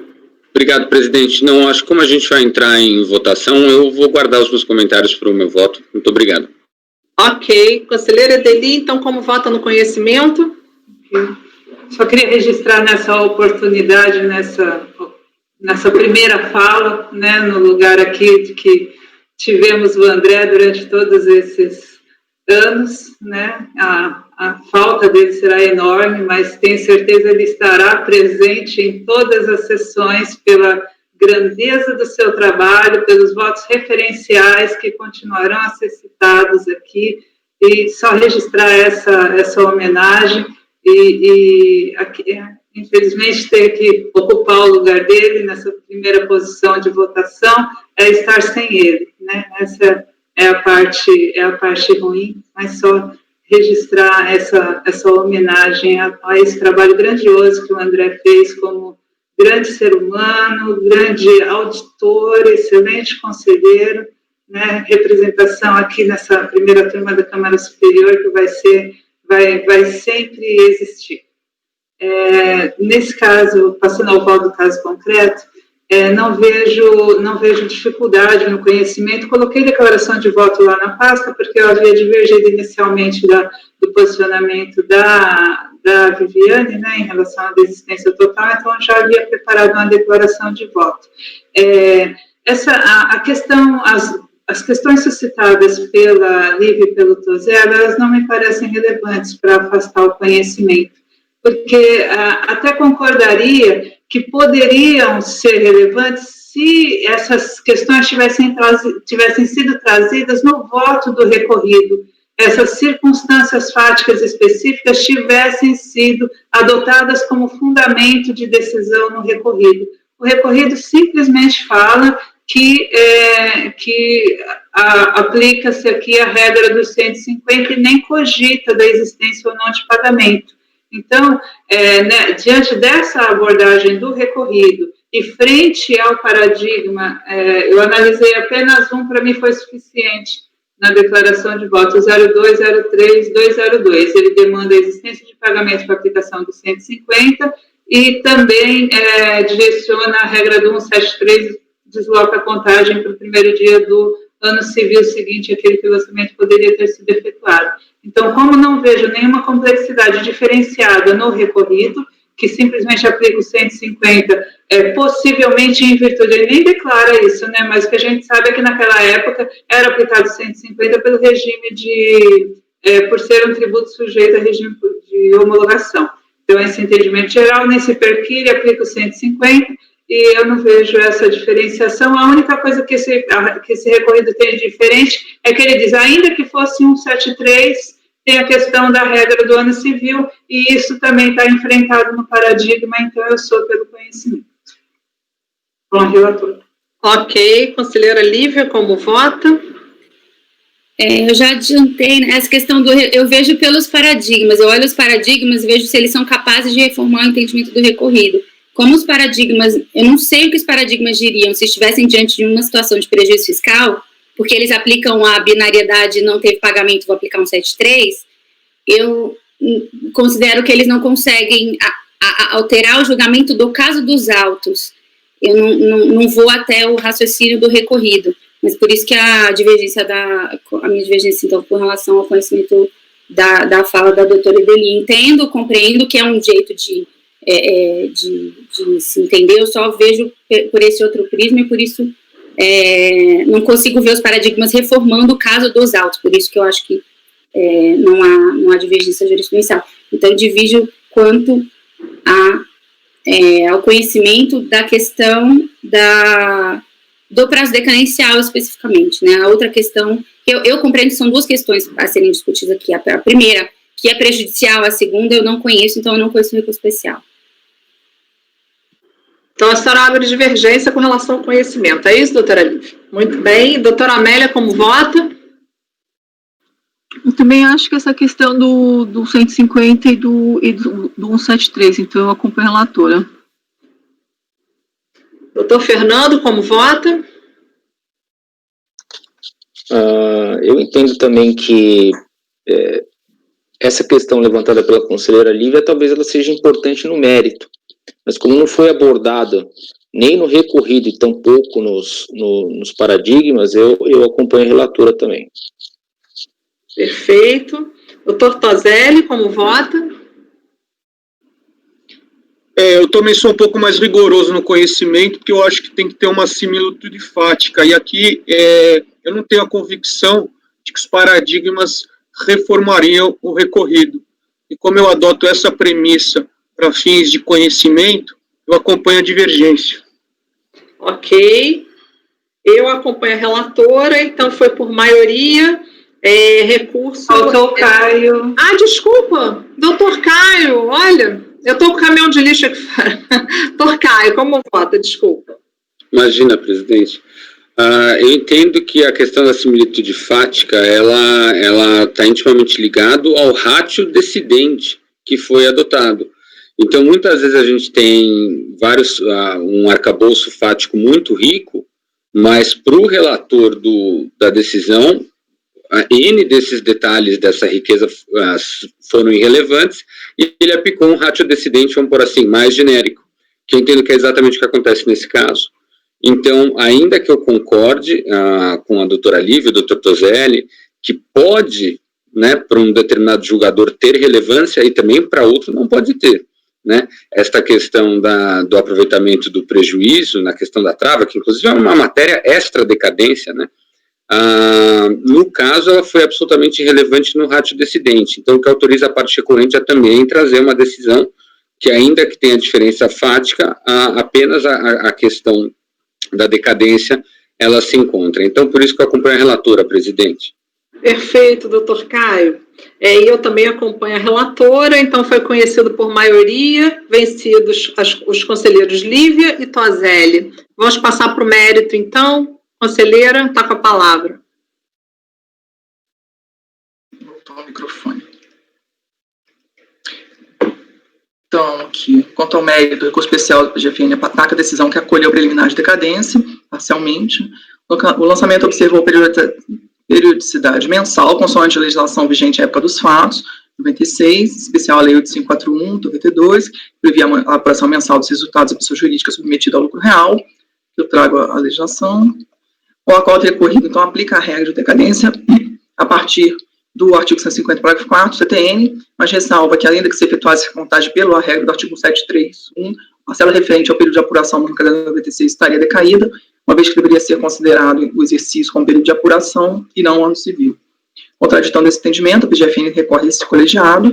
Speaker 3: Obrigado, presidente. Não, acho que como a gente vai entrar em votação, eu vou guardar os meus comentários para o meu voto. Muito obrigado.
Speaker 1: Ok. Conselheira Edeli, então, como vota no conhecimento?
Speaker 7: Só queria registrar nessa oportunidade, nessa primeira fala, né, no lugar aqui de que tivemos o André durante todos esses anos, né, a falta dele será enorme, mas tenho certeza ele estará presente em todas as sessões pela grandeza do seu trabalho, pelos votos referenciais que continuarão a ser citados aqui, e só registrar essa homenagem, e aqui, infelizmente, ter que ocupar o lugar dele nessa primeira posição de votação é estar sem ele, né? Essa é a parte ruim, mas só registrar essa homenagem a esse trabalho grandioso que o André fez como grande ser humano, grande auditor, excelente conselheiro, né? Representação aqui nessa primeira turma da Câmara Superior, que vai sempre existir. Nesse caso, passando ao voto do caso concreto, não vejo dificuldade no conhecimento. Coloquei declaração de voto lá na pasta, porque eu havia divergido inicialmente do posicionamento da Viviane, né, em relação à desistência total, então já havia preparado uma declaração de voto. As questões suscitadas pela Lívia e pelo Tozello, elas não me parecem relevantes para afastar o conhecimento, porque até concordaria que poderiam ser relevantes se essas questões tivessem sido trazidas no voto do recorrido, essas circunstâncias fáticas específicas tivessem sido adotadas como fundamento de decisão no recorrido. O recorrido simplesmente fala que aplica-se aqui a regra dos 150 e nem cogita da existência ou não de pagamento. Então, diante dessa abordagem do recorrido e frente ao paradigma, eu analisei apenas um, para mim foi suficiente na declaração de voto 0203-202. Ele demanda a existência de pagamento para aplicação do 150 e também direciona a regra do 173, desloca a contagem para o primeiro dia do ano civil seguinte, aquele que o lançamento poderia ter sido efetuado. Então, como não vejo nenhuma complexidade diferenciada no recorrido, que simplesmente aplica o 150, possivelmente em virtude, ele nem declara isso, né, mas o que a gente sabe é que naquela época era aplicado 150 pelo regime por ser um tributo sujeito a regime de homologação. Então, esse entendimento geral, nesse perfil, ele aplica o 150, e eu não vejo essa diferenciação. A única coisa que esse recorrido tem de diferente é que ele diz, ainda que fosse 173, tem a questão da regra do ano civil, e isso também está enfrentado no paradigma, então eu sou pelo conhecimento. Bom, relator.
Speaker 1: Ok, conselheira Lívia, como vota?
Speaker 2: Eu já adiantei, né, essa questão eu vejo pelos paradigmas, eu olho os paradigmas e vejo se eles são capazes de reformar o entendimento do recorrido. Como os paradigmas, eu não sei o que os paradigmas diriam se estivessem diante de uma situação de prejuízo fiscal, porque eles aplicam a binariedade, não teve pagamento, vou aplicar um 73, eu considero que eles não conseguem alterar o julgamento do caso dos autos. Eu não vou até o raciocínio do recorrido, mas por isso que a minha divergência, então, com relação ao conhecimento da fala da doutora Ideli, compreendo que é um jeito de se entender, eu só vejo por esse outro prisma e por isso não consigo ver os paradigmas reformando o caso dos autos, por isso que eu acho que não há divergência jurisprudencial. Então, eu divido quanto ao conhecimento da questão do prazo decadencial especificamente, né? A outra questão, eu compreendo que são duas questões a serem discutidas aqui, a primeira, que é prejudicial, a segunda eu não conheço, então eu não conheço o recurso especial.
Speaker 1: Então, a senhora abre divergência com relação ao conhecimento. É isso, doutora Lívia? Muito bem. Doutora Amélia, como vota?
Speaker 8: Eu também acho que essa questão do 150 e do 173, então eu acompanho a relatora.
Speaker 1: Doutor Fernando, como vota?
Speaker 9: Eu entendo também que essa questão levantada pela conselheira Lívia, talvez ela seja importante no mérito, mas como não foi abordada nem no recorrido e tampouco nos paradigmas, eu acompanho a relatora também.
Speaker 1: Perfeito. Doutor Tozelli, como vota?
Speaker 6: Eu também sou um pouco mais rigoroso no conhecimento, porque eu acho que tem que ter uma similitude fática, e aqui eu não tenho a convicção de que os paradigmas reformariam o recorrido. E como eu adoto essa premissa para fins de conhecimento, eu acompanho a divergência.
Speaker 1: Ok. Eu acompanho a relatora, então foi por maioria, recurso...
Speaker 7: Faltou o Caio.
Speaker 1: Desculpa, doutor Caio, olha, eu estou com o caminhão de lixo aqui fora. Doutor Caio, como vota? Desculpa.
Speaker 3: Imagina, presidente. Eu entendo que a questão da similitude fática, ela está intimamente ligado ao ratio decidente que foi adotado. Então, muitas vezes a gente tem um arcabouço fático muito rico, mas para o relator da decisão, N desses detalhes dessa riqueza foram irrelevantes, e ele aplicou um ratio decidente, vamos por assim, mais genérico, que eu entendo que é exatamente o que acontece nesse caso. Então, ainda que eu concorde com a doutora Lívia, o doutor Toselli, que pode, né, para um determinado julgador ter relevância e também para outro não pode ter, né? Esta questão do aproveitamento do prejuízo, na questão da trava, que inclusive é uma matéria extra-decadência, né? No caso, ela foi absolutamente irrelevante no ratio decidente, então o que autoriza a parte recorrente a também trazer uma decisão que, ainda que tenha diferença fática, apenas a questão da decadência, ela se encontra. Então, por isso que eu acompanho a relatora, presidente.
Speaker 1: Perfeito, doutor Caio. Eu também acompanho a relatora, então foi conhecido por maioria, vencidos os conselheiros Lívia e Toselli. Vamos passar para o mérito, então. Conselheira, está com a palavra.
Speaker 4: Voltou o microfone. Então, aqui, quanto ao mérito do recurso especial do PGFN, ataca a decisão que acolheu o preliminar de decadência, parcialmente. O lançamento observou periodicidade mensal, consoante a legislação vigente à época dos fatos, 96, especial a Lei 8541, 92, que previa a apuração mensal dos resultados da pessoa jurídica submetida ao lucro real, que eu trago a legislação, com a qual o recorrido, então, aplica a regra de decadência a partir do artigo 150, parágrafo 4, CTN, mas ressalva que, além de que se efetuasse a contagem pela regra do artigo 173.1, a parcela referente ao período de apuração no caderno 96 estaria decaída, uma vez que deveria ser considerado o exercício como período de apuração e não o ano civil. Contraditando esse entendimento, a PGFN recorre a esse colegiado.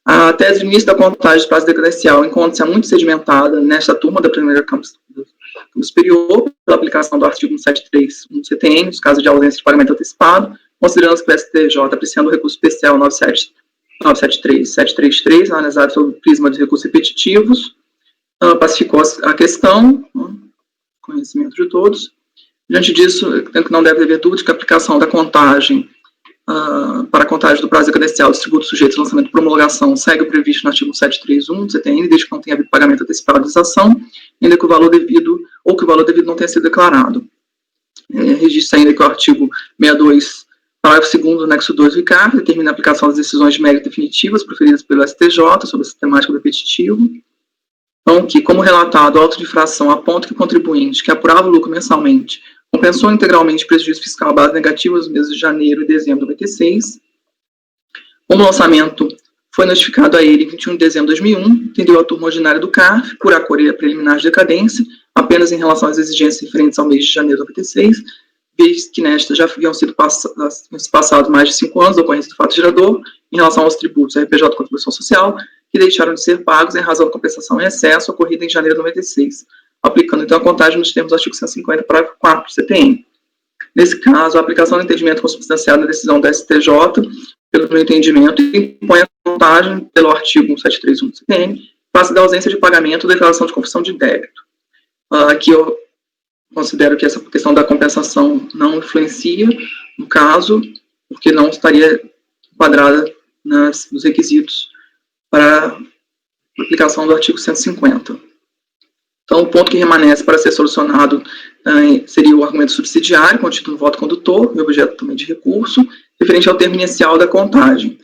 Speaker 4: A tese do início da contagem do prazo decadencial encontra-se muito sedimentada nesta turma da primeira Câmara Superior, pela aplicação do artigo 173.1 CTN, nos casos de ausência de pagamento antecipado, considerando que o STJ, apreciando o recurso especial 973.733, analisado sob o prisma de recursos repetitivos, pacificou a questão, conhecimento de todos. Diante disso, que não deve haver dúvida de que a aplicação da contagem para a contagem do prazo decadencial dos tributos sujeitos ao lançamento de promulgação segue o previsto no artigo 731 do CTN, desde que não tenha havido pagamento antecipado de ação, ainda que o valor devido ou que o valor devido não tenha sido declarado. Registra ainda que o artigo 62, parágrafo 2º do anexo 2 do ICAR, determina a aplicação das decisões de mérito definitivas proferidas pelo STJ sobre a sistemática do repetitivo. Então, que, como relatado, o auto de infração aponta que o contribuinte que apurava o lucro mensalmente compensou integralmente o prejuízo fiscal à base negativa nos meses de janeiro e dezembro de 96. Como o lançamento foi notificado a ele em 21 de dezembro de 2001, entendeu a turma ordinária do CARF por acolher a preliminar de decadência apenas em relação às exigências referentes ao mês de janeiro de 96, vez que nesta já haviam sido passados mais de 5 anos da ocorrência do fato gerador em relação aos tributos RPJ de contribuição social, que deixaram de ser pagos em razão da compensação em excesso ocorrida em janeiro de 96, aplicando então a contagem nos termos do artigo 150, parágrafo 4 do CTN. Nesse caso, a aplicação do entendimento consubstanciado na decisão da STJ, pelo meu entendimento, impõe a contagem pelo artigo 731 do CTN, face da ausência de pagamento da declaração de confissão de débito. Aqui eu considero que essa questão da compensação não influencia no caso, porque não estaria enquadrada nos requisitos para a aplicação do artigo 150. Então, o ponto que permanece para ser solucionado seria o argumento subsidiário, contido no voto condutor, e objeto também de recurso, referente ao termo inicial da contagem.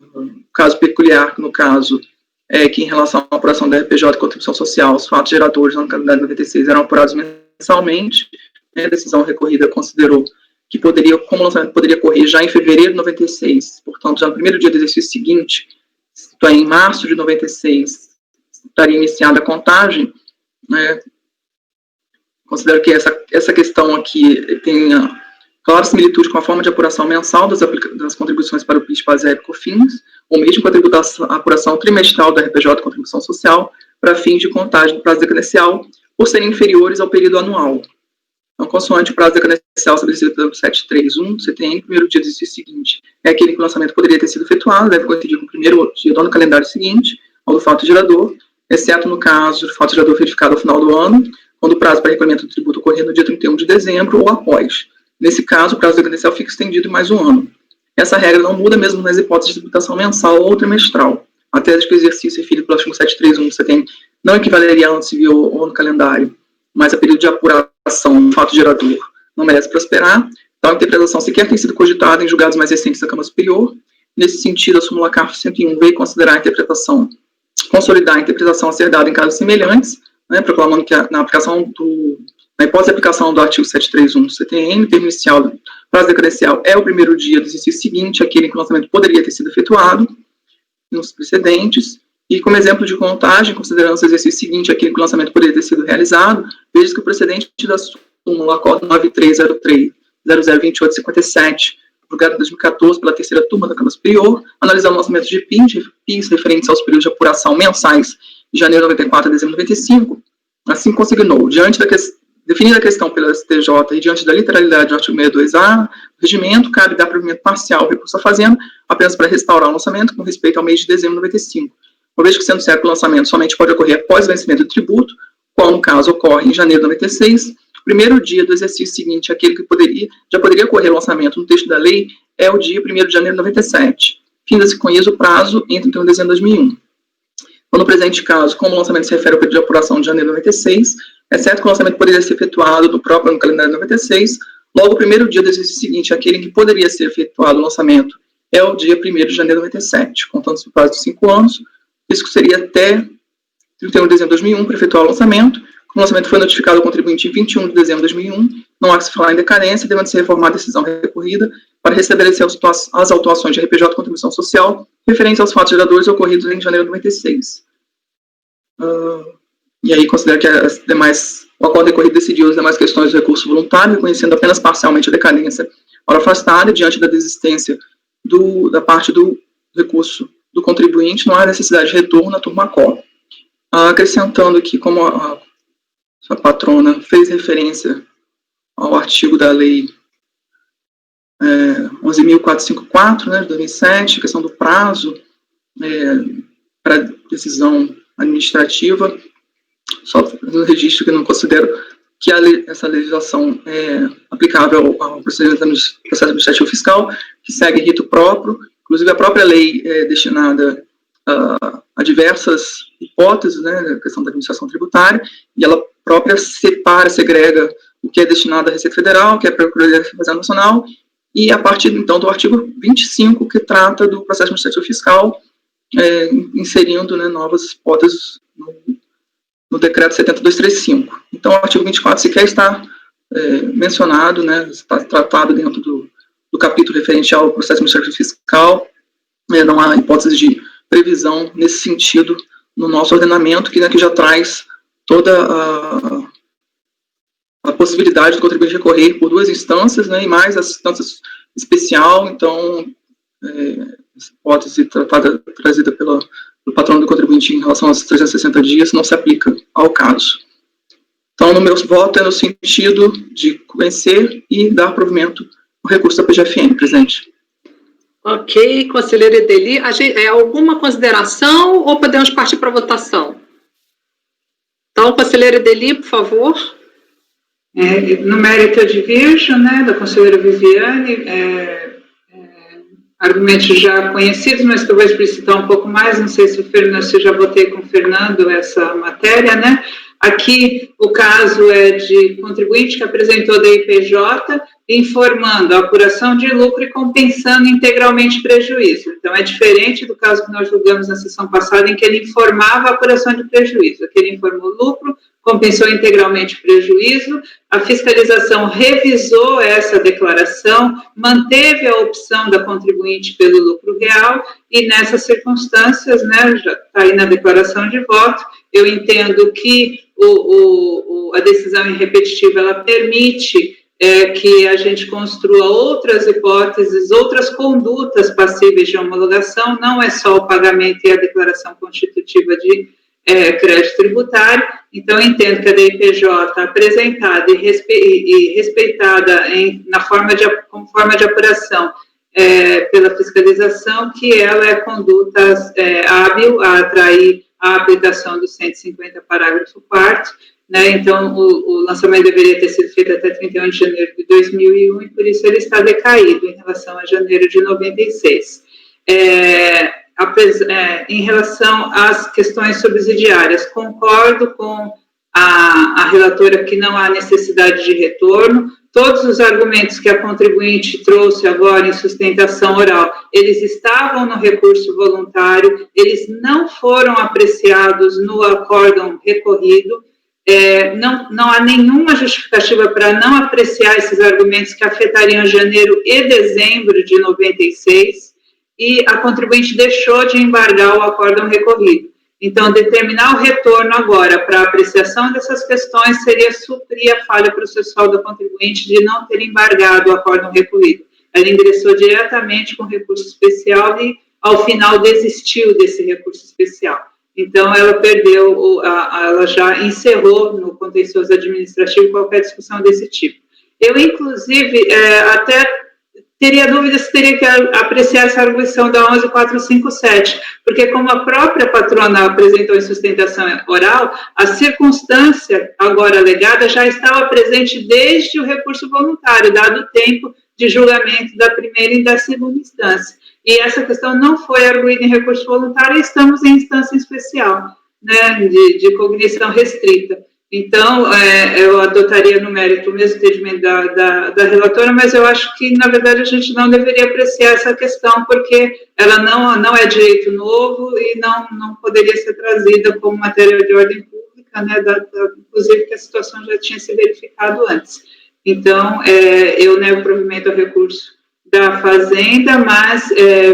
Speaker 4: O caso peculiar, no caso, é que, em relação à apuração da RPJ de contribuição social, os fatos geradores na calendário 96 eram apurados mensalmente. A decisão recorrida considerou que poderia, como o lançamento poderia ocorrer já em fevereiro de 96, portanto, já no primeiro dia do exercício seguinte, isto é, em março de 96, estaria iniciada a contagem, considero que essa questão aqui tem clara similitude com a forma de apuração mensal das contribuições para o PIS, PASEP e COFINS, ou mesmo com a apuração trimestral da RPJ de contribuição social para fins de contagem do prazo decadencial, por serem inferiores ao período anual. Então, consoante o prazo decadencial estabelecido pelo 731 do CTN, o primeiro dia do exercício seguinte é aquele que o lançamento poderia ter sido efetuado, deve coincidir com o primeiro dia do ano calendário seguinte, ao do fato gerador, exceto no caso do fato gerador verificado ao final do ano, quando o prazo para recolhimento do tributo ocorrer no dia 31 de dezembro ou após. Nesse caso, o prazo decadencial fica estendido em mais um ano. Essa regra não muda mesmo nas hipóteses de tributação mensal ou trimestral, até desde que o exercício referido pelo artigo 731 do CTN não equivaleria a ano civil ou ano calendário, mas a período de apuração do fato gerador não merece prosperar, Então, a interpretação sequer tem sido cogitada em julgados mais recentes da Câmara Superior. Nesse sentido, a súmula CARF 101 veio considerar consolidar a interpretação a ser dada em casos semelhantes, né, proclamando que na hipótese de aplicação do artigo 731 do CTN, termo inicial do prazo decadencial é o primeiro dia do exercício seguinte, aquele em que o lançamento poderia ter sido efetuado, nos precedentes, e como exemplo de contagem, considerando o exercício seguinte, aquele que o lançamento poderia ter sido realizado, veja que o precedente da súmula COD 9303-002857, julgado em 2014 pela terceira turma da Câmara Superior, analisando o lançamento de PINs referentes aos períodos de apuração mensais de janeiro de 94 a dezembro de 95, assim consignou, definida a questão pela STJ e diante da literalidade do artigo 62A, o regimento cabe dar provimento parcial ao recurso à Fazenda apenas para restaurar o lançamento com respeito ao mês de dezembro de 95, uma vez que, sendo certo que o lançamento somente pode ocorrer após o vencimento do tributo, qual, no caso, ocorre em janeiro de 96, o primeiro dia do exercício seguinte, aquele que já poderia ocorrer o lançamento no texto da lei, é o dia 1º de janeiro de 97, finda-se com isso o prazo entre 31 de dezembro de 2001. No presente caso, como o lançamento se refere ao período de apuração de janeiro de 96, é certo que o lançamento poderia ser efetuado no calendário de 96, logo o primeiro dia do exercício seguinte, aquele em que poderia ser efetuado o lançamento, é o dia 1º de janeiro de 97, contando-se o prazo de 5 anos, isso seria até 31 de dezembro de 2001 para efetuar o lançamento. Como o lançamento foi notificado ao contribuinte em 21 de dezembro de 2001, não há que se falar em decadência, devendo ser reformada a decisão recorrida para restabelecer as autuações de RPJ de contribuição social referentes aos fatos geradores ocorridos em janeiro de 96. E aí considero que o acordo decorrido decidiu as demais questões do recurso voluntário, reconhecendo apenas parcialmente a decadência hora afastada, diante da desistência da parte do recurso do contribuinte, não há necessidade de retorno à turma COR. Acrescentando que, como a patrona fez referência ao artigo da lei 11.454, né, de 2007, questão do prazo para decisão administrativa, só no registro que eu não considero que essa legislação é aplicável ao processo administrativo fiscal, que segue rito próprio. Inclusive, a própria lei é destinada a diversas hipóteses, né, na questão da administração tributária, e ela própria segrega o que é destinado à Receita Federal, o que é para a Procuradoria Nacional, e a partir, então, do artigo 25, que trata do processo administrativo fiscal, inserindo, né, novas hipóteses no decreto 70235. Então, o artigo 24 sequer está mencionado, né, está tratado dentro do capítulo referente ao processo administrativo fiscal, não há hipótese de previsão nesse sentido no nosso ordenamento, que já traz toda a possibilidade do contribuinte recorrer por duas instâncias, né, e mais as instâncias especial. Então, essa hipótese trazida pelo patrono do contribuinte em relação aos 360 dias não se aplica ao caso. Então, o meu voto é no sentido de conhecer e dar provimento ao recurso da PGFN, presidente.
Speaker 1: Ok, conselheira Edeli, alguma consideração ou podemos partir para a votação? Então, conselheira Edeli, por favor.
Speaker 7: No mérito eu divirjo, né, da conselheira Viviane, argumentos já conhecidos, mas que eu vou explicitar um pouco mais, não sei se eu já votei com o Fernando essa matéria, né? Aqui o caso é de contribuinte que apresentou da IPJ, informando a apuração de lucro e compensando integralmente prejuízo. Então, é diferente do caso que nós julgamos na sessão passada, em que ele informava a apuração de prejuízo. Aqui ele informou lucro, compensou integralmente prejuízo, a fiscalização revisou essa declaração, manteve a opção da contribuinte pelo lucro real, e nessas circunstâncias, né, já está aí na declaração de voto, eu entendo que a decisão irrepetitiva, ela permite que a gente construa outras hipóteses, outras condutas passíveis de homologação, não é só o pagamento e a declaração constitutiva de crédito tributário. Então, entendo que a DIPJ apresentada e respeitada como forma de apuração pela fiscalização, que ela é conduta hábil a atrair a aplicação do 150, parágrafo 4º, né? Então, o lançamento deveria ter sido feito até 31 de janeiro de 2001, e por isso ele está decaído em relação a janeiro de 96. Em relação às questões subsidiárias, concordo com a relatora que não há necessidade de retorno. todos os argumentos que a contribuinte trouxe agora em sustentação oral, eles estavam no recurso voluntário, eles não foram apreciados no acórdão recorrido, não há nenhuma justificativa para não apreciar esses argumentos que afetariam janeiro e dezembro de 96, e a contribuinte deixou de embargar o acórdão recorrido. Então, determinar o retorno agora para a apreciação dessas questões seria suprir a falha processual do contribuinte de não ter embargado o acórdão recorrido. Ela ingressou diretamente com recurso especial e, ao final, desistiu desse recurso especial. Então, ela perdeu, ela já encerrou no contencioso administrativo qualquer discussão desse tipo. Eu, inclusive, até teria dúvida se teria que apreciar essa arguição da 11.457, porque como a própria patrona apresentou em sustentação oral, a circunstância agora alegada já estava presente desde o recurso voluntário, dado o tempo de julgamento da primeira e da segunda instância. E essa questão não foi arguída em recurso voluntário e estamos em instância especial, né, de cognição restrita. Então, eu adotaria no mérito o mesmo entendimento da relatora, mas eu acho que, na verdade, a gente não deveria apreciar essa questão, porque ela não é direito novo e não poderia ser trazida como matéria de ordem pública, né, inclusive que a situação já tinha se verificado antes. Então, eu nego provimento ao recurso da Fazenda, mas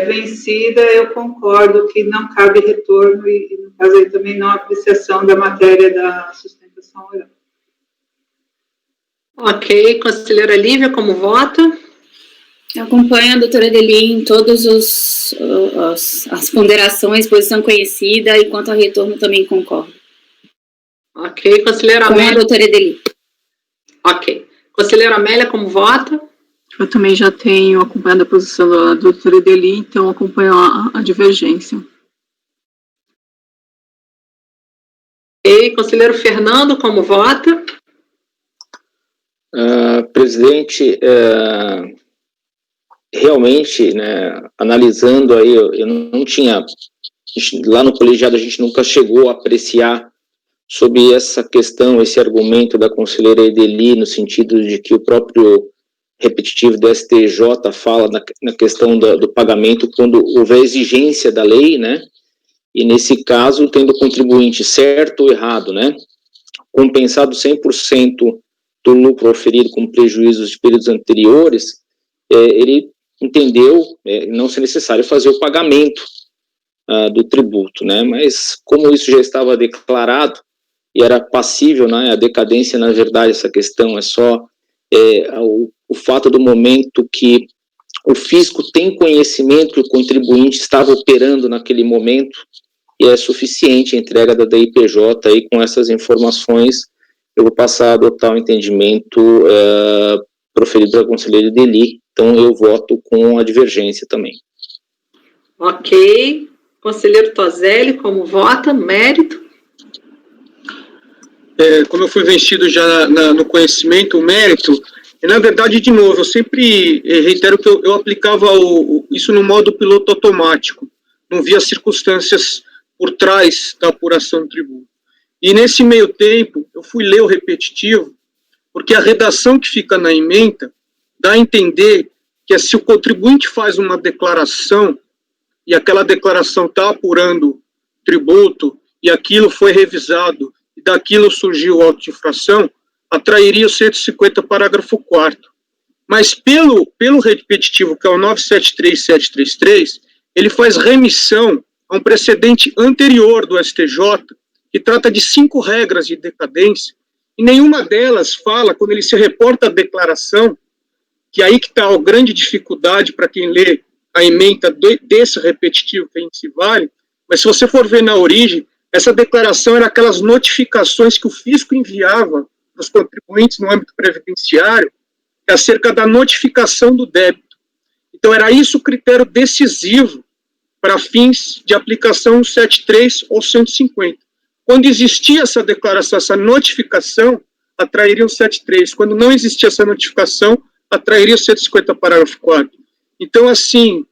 Speaker 7: vencida, eu concordo que não cabe retorno e no caso aí também não apreciação da matéria da sustentação oral.
Speaker 1: Ok, conselheira Lívia, como vota?
Speaker 2: Eu acompanho a doutora Adeli em todas as ponderações, posição conhecida, e quanto ao retorno também concordo.
Speaker 1: Ok, conselheira Amélia.
Speaker 2: Com a doutora Adeli.
Speaker 1: Ok. Conselheira Amélia, como vota?
Speaker 8: Eu também já tenho acompanhado a posição da doutora Adeli, então acompanho a divergência.
Speaker 1: Ok, conselheiro Fernando, como vota?
Speaker 9: Presidente, realmente, né, analisando aí, eu não tinha, lá no colegiado a gente nunca chegou a apreciar sobre essa questão, esse argumento da conselheira Edeli, no sentido de que o próprio repetitivo do STJ fala na questão do pagamento quando houver exigência da lei, né, e nesse caso, tendo o contribuinte certo ou errado, né, compensado 100% do lucro oferido com prejuízos de períodos anteriores, ele entendeu não ser necessário fazer o pagamento do tributo, né, mas como isso já estava declarado e era passível, né, a decadência, na verdade, essa questão é só o fato do momento que o fisco tem conhecimento que o contribuinte estava operando naquele momento, e é suficiente a entrega da DIPJ aí com essas informações. Eu vou passar a adotar o entendimento proferido pela conselheira Edeli, então eu voto com a divergência também.
Speaker 1: Ok. Conselheiro Toselli, como vota? Mérito?
Speaker 6: Como eu fui vencido já no conhecimento, o mérito, na verdade, de novo, eu sempre reitero que eu aplicava isso no modo piloto automático, não via circunstâncias por trás da apuração do tributo. E nesse meio tempo, eu fui ler o repetitivo, porque a redação que fica na ementa dá a entender que se o contribuinte faz uma declaração, e aquela declaração está apurando tributo, e aquilo foi revisado, e daquilo surgiu o auto de infração, atrairia o 150, parágrafo 4º. Mas pelo repetitivo, que é o 973.733, ele faz remissão a um precedente anterior do STJ, que trata de 5 regras de decadência, e nenhuma delas fala, quando ele se reporta a declaração, que aí que está a grande dificuldade para quem lê a ementa desse repetitivo que a gente se vale, mas se você for ver na origem, essa declaração era aquelas notificações que o fisco enviava para os contribuintes no âmbito previdenciário, acerca da notificação do débito. Então, era isso o critério decisivo para fins de aplicação 73 ou 150. Quando existia essa declaração, essa notificação, atrairia o 73. Quando não existia essa notificação, atrairia o 150, parágrafo 4º. Então, assim,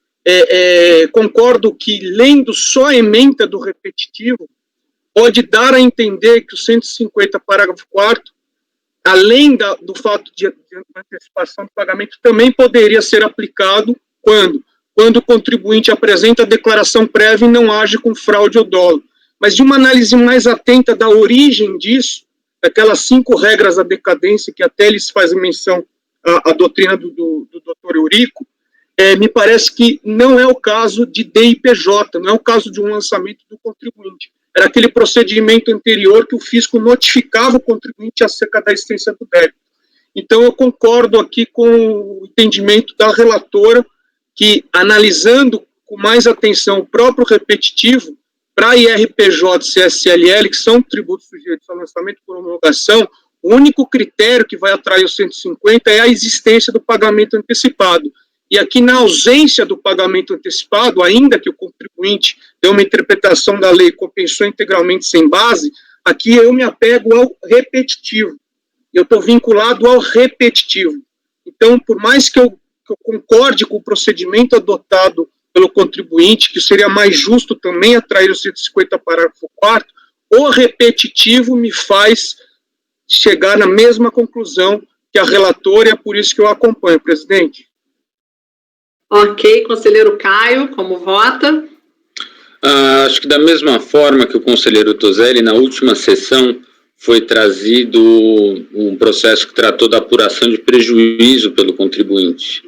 Speaker 6: concordo que, lendo só a ementa do repetitivo, pode dar a entender que o 150, parágrafo 4º, além do fato de antecipação do pagamento, também poderia ser aplicado quando o contribuinte apresenta a declaração prévia e não age com fraude ou dolo. Mas de uma análise mais atenta da origem disso, aquelas 5 regras da decadência, que até eles fazem menção à doutrina do Dr. Eurico, me parece que não é o caso de DIPJ, não é o caso de um lançamento do contribuinte. Era aquele procedimento anterior que o fisco notificava o contribuinte acerca da existência do débito. Então, eu concordo aqui com o entendimento da relatora, que, analisando com mais atenção o próprio repetitivo, para IRPJ e CSLL, que são tributos sujeitos ao lançamento por homologação, o único critério que vai atrair os 150 é a existência do pagamento antecipado. E aqui, na ausência do pagamento antecipado, ainda que o contribuinte dê uma interpretação da lei e compensou integralmente sem base, aqui eu me apego ao repetitivo. Eu estou vinculado ao repetitivo. Então, por mais que eu concorde com o procedimento adotado pelo contribuinte, que seria mais justo também atrair o 150 parágrafo 4º, o repetitivo me faz chegar na mesma conclusão que a relatora, e é por isso que eu acompanho, presidente.
Speaker 1: Ok, conselheiro Caio, como vota?
Speaker 3: Acho que da mesma forma que o conselheiro Toselli, na última sessão, foi trazido um processo que tratou da apuração de prejuízo pelo contribuinte.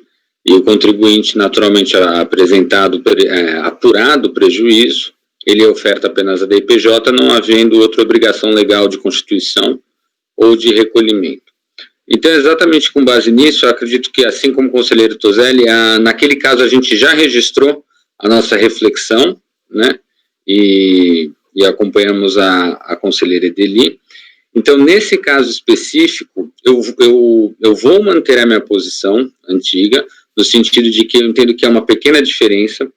Speaker 3: E o contribuinte, naturalmente, apurado o prejuízo, ele oferta apenas a DIPJ, não havendo outra obrigação legal de constituição ou de recolhimento. Então, exatamente com base nisso, eu acredito que, assim como o conselheiro Toselli, naquele caso a gente já registrou a nossa reflexão, né, e acompanhamos a conselheira Edeli. Então, nesse caso específico, eu vou manter a minha posição antiga, no sentido de que eu entendo que é uma pequena diferença,